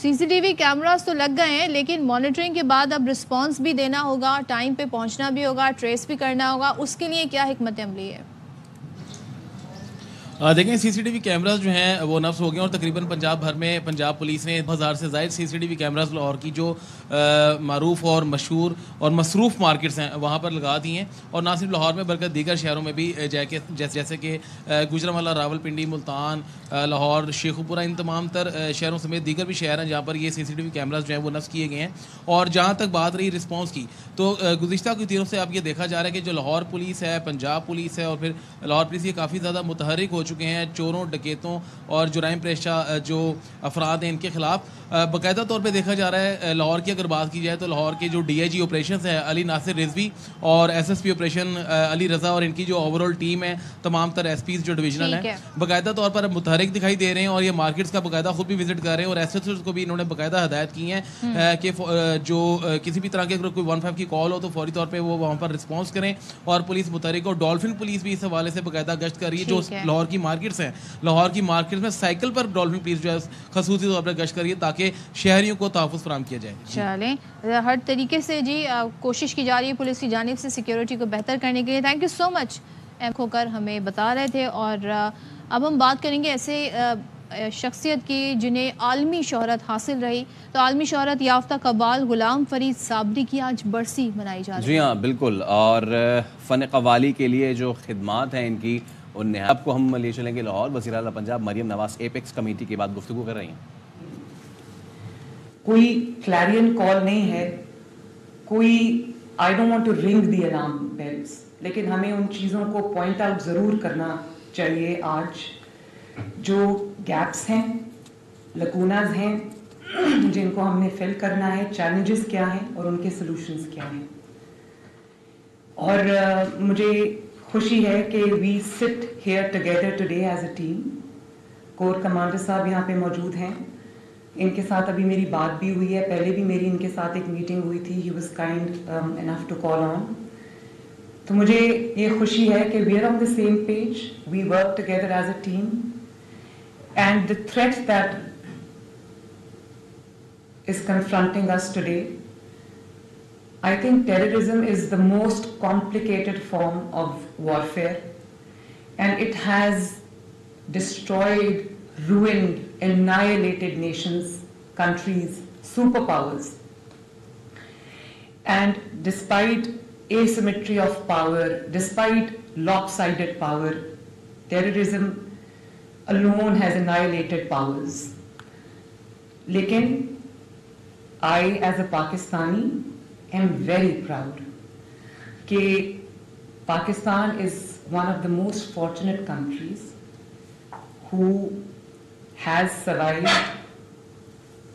CCTV کیمراز تو لگ گئے ہیں, لیکن مانیٹرنگ کے بعد اب رسپانس بھی دینا ہوگا, ٹائم پہ پہنچنا بھی ہوگا, ٹریس بھی کرنا ہوگا, اس کے لیے کیا حکمت عملی ہے؟ دیکھیں CCTV کیمراز جو ہیں وہ نصب ہو گئے, اور تقریباً پنجاب بھر میں پنجاب پولیس نے 1000 سے زائد CCTV کیمراز لاہور کی جو معروف اور مشہور اور مصروف مارکیٹس ہیں وہاں پر لگا دی ہیں. اور نہ صرف لاہور میں بلکہ دیگر شہروں میں بھی, جیسے کہ گجرانوالہ, راولپنڈی, ملتان, لاہور, شیخوپورہ, ان تمام تر شہروں سمیت دیگر بھی شہر ہیں جہاں پر یہ CCTV کیمراز جو ہیں وہ نصب کیے گئے ہیں. اور جہاں تک بات رہی رسپانس کی, تو گزشتہ کچھ دنوں سے اب یہ دیکھا جا رہا ہے کہ جو لاہور پولیس ہے, پنجاب پولیس ہے, اور پھر لاہور پولیس یہ کافی زیادہ متحرک ہو چکے ہیں چوروں, ڈکیتوں اور جرائم پیشہ جو افراد ہیں ان کے خلاف. باقاعدہ طور پہ دیکھا جا رہا ہے لاہور کی اگر بات کی جائے تو لاہور کے جو DIG آپریشنز ہیں علی ناصر رضوی, اور SSP آپریشن علی رضا, اور ان کی جو اوور آل ٹیم ہے, تمام تر SPs جو ڈویژنل ہیں, باقاعدہ طور پر متحرک دکھائی دے رہے ہیں, اور یہ مارکیٹس کا باقاعدہ خود بھی وزٹ کر رہے ہیں, اور SSOs کو بھی انہوں نے باقاعدہ ہدایت کی ہیں کہ جو کسی بھی طرح کی اگر کوئی 15 کی کال ہو تو فوری طور پہ وہ وہاں پر رسپانس کریں. اور پولیس متحرک, اور ڈولفن پولیس بھی اس حوالے سے باقاعدہ گشت کر رہی ہے. جو لاہور کی مارکیٹس ہیں, لاہور کی مارکیٹ میں سائیکل پر ڈولفن پولیس جو ہے خصوصی طور پر گشت کریے تاکہ شہریوں کو تحفظ فراہم کیا جائے. چلیں, ہر طریقے سے جی کوشش کی جا رہی ہے پولیس کی جانب سے سیکیورٹی کو بہتر کرنے کے لیے. تھینک یو سو مچ. کھوکر ہمیں بتا رہے تھے. اور اب ہم بات کریں گے ایسے شخصیت کی جنہیں عالمی شہرت حاصل رہی. تو عالمی شہرت یافتہ قبال غلام فرید صابری کی آج برسی منائی جا رہی ہے. جی ہاں بالکل, اور فن قوالی کے لیے جو خدمات ہیں ان کی, ان نے آپ کو ہم لے چلیں گے لاہور. وزیر اعلیٰ پنجاب مریم نواز ایپیکس کمیٹی کے بعد گفتگو کر رہی ہیں. کوئی کلیرین کال نہیں ہے, کوئی آئی ڈونٹ وانٹ ٹو رنگ دی الارم بیلز, لیکن ہمیں ان چیزوں کو پوائنٹ آؤٹ ضرور کرنا چاہیے. آج جو گیپس ہیں, لکوناز ہیں, جن کو ہم نے فل کرنا ہے, چیلنجز کیا ہیں اور ان کے سلوشنز کیا ہیں. اور مجھے خوشی ہے کہ we sit here together today as a team. Corps commander Sahib یہاں پہ موجود ہیں, ان کے ساتھ ابھی میری بات بھی ہوئی ہے, پہلے بھی میری ان کے ساتھ ایک میٹنگ ہوئی تھی. He was kind enough to call on. تو مجھے یہ خوشی ہے کہ we are on the same page, we work together as a team, and the threat that is confronting us today. I think terrorism is the most complicated form of warfare, and it has destroyed, ruined, annihilated nations, countries, superpowers. And despite asymmetry of power, despite lopsided power, terrorism alone has annihilated powers. Lekin I, as a Pakistani, am very proud that Pakistan is one of the most fortunate countries who has survived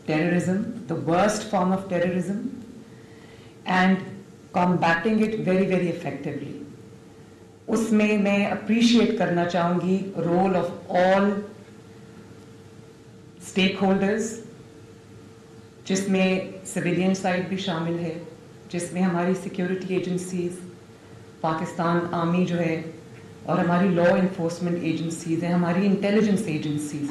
terrorism, the worst form of terrorism, and combating it very, very effectively. اس میں appreciate کرنا چاہوں گی role of all stakeholders, جس میں civilian side بھی شامل ہے, جس میں ہماری سیکیورٹی ایجنسیز, پاکستان آرمی جو ہے, اور ہماری لا انفورسمنٹ ایجنسیز ہیں, ہماری intelligence agencies.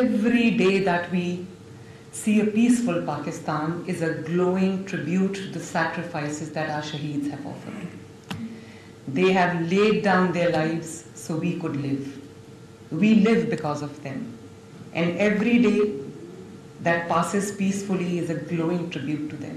every day that we see a peaceful Pakistan is a glowing tribute to the sacrifices that our shaheeds have offered. They have laid down their lives so we could live. We live because of them. And every day that passes peacefully is a glowing tribute to them.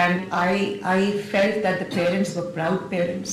And I felt that the parents were proud parents.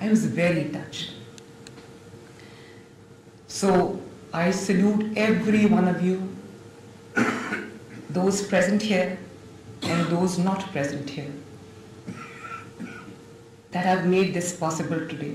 I was very touched. So I salute every one of you, those present here and those not present here, that have made this possible today.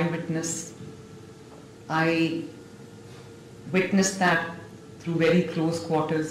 eyewitness. I witnessed that through very close quarters.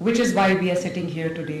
which is why we are sitting here today.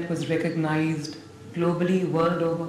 It was recognized globally, world over.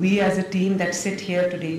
We as a team that sit here today,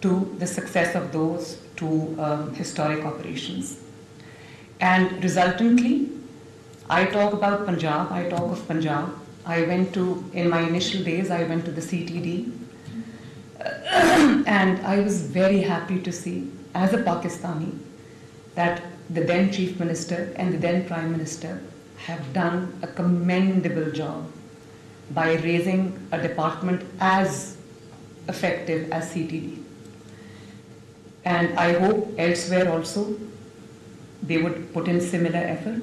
to the success of those 2 historic operations. And resultantly, I talk about Punjab, I talk of Punjab. In my initial days, I went to the CTD and I was very happy to see, as a Pakistani, that the then Chief Minister and the then Prime Minister have done a commendable job by raising a department as effective as CTD. and I hope elsewhere also they would put in similar effort.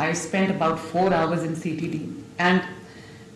I spent about 4 hours in CTD and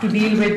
to deal with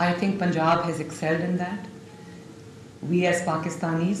I think Punjab has excelled in that. We as Pakistanis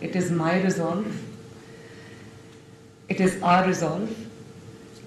it is my resolve, it is our resolve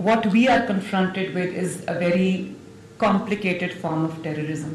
What we are confronted with is a very complicated form of terrorism.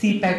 CPEC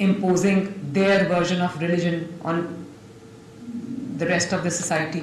imposing their version of religion on the rest of the society.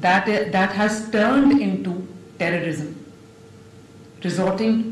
that has turned into terrorism,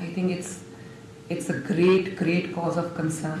I think it's a great cause of concern.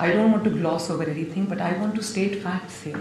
I don't want to gloss over anything, but I want to state facts here.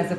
as a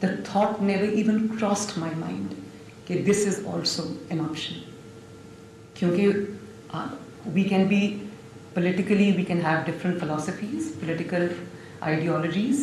the thought never even crossed my mind that this is also an option. Kyunki we can be politically, we can have different philosophies, political ideologies,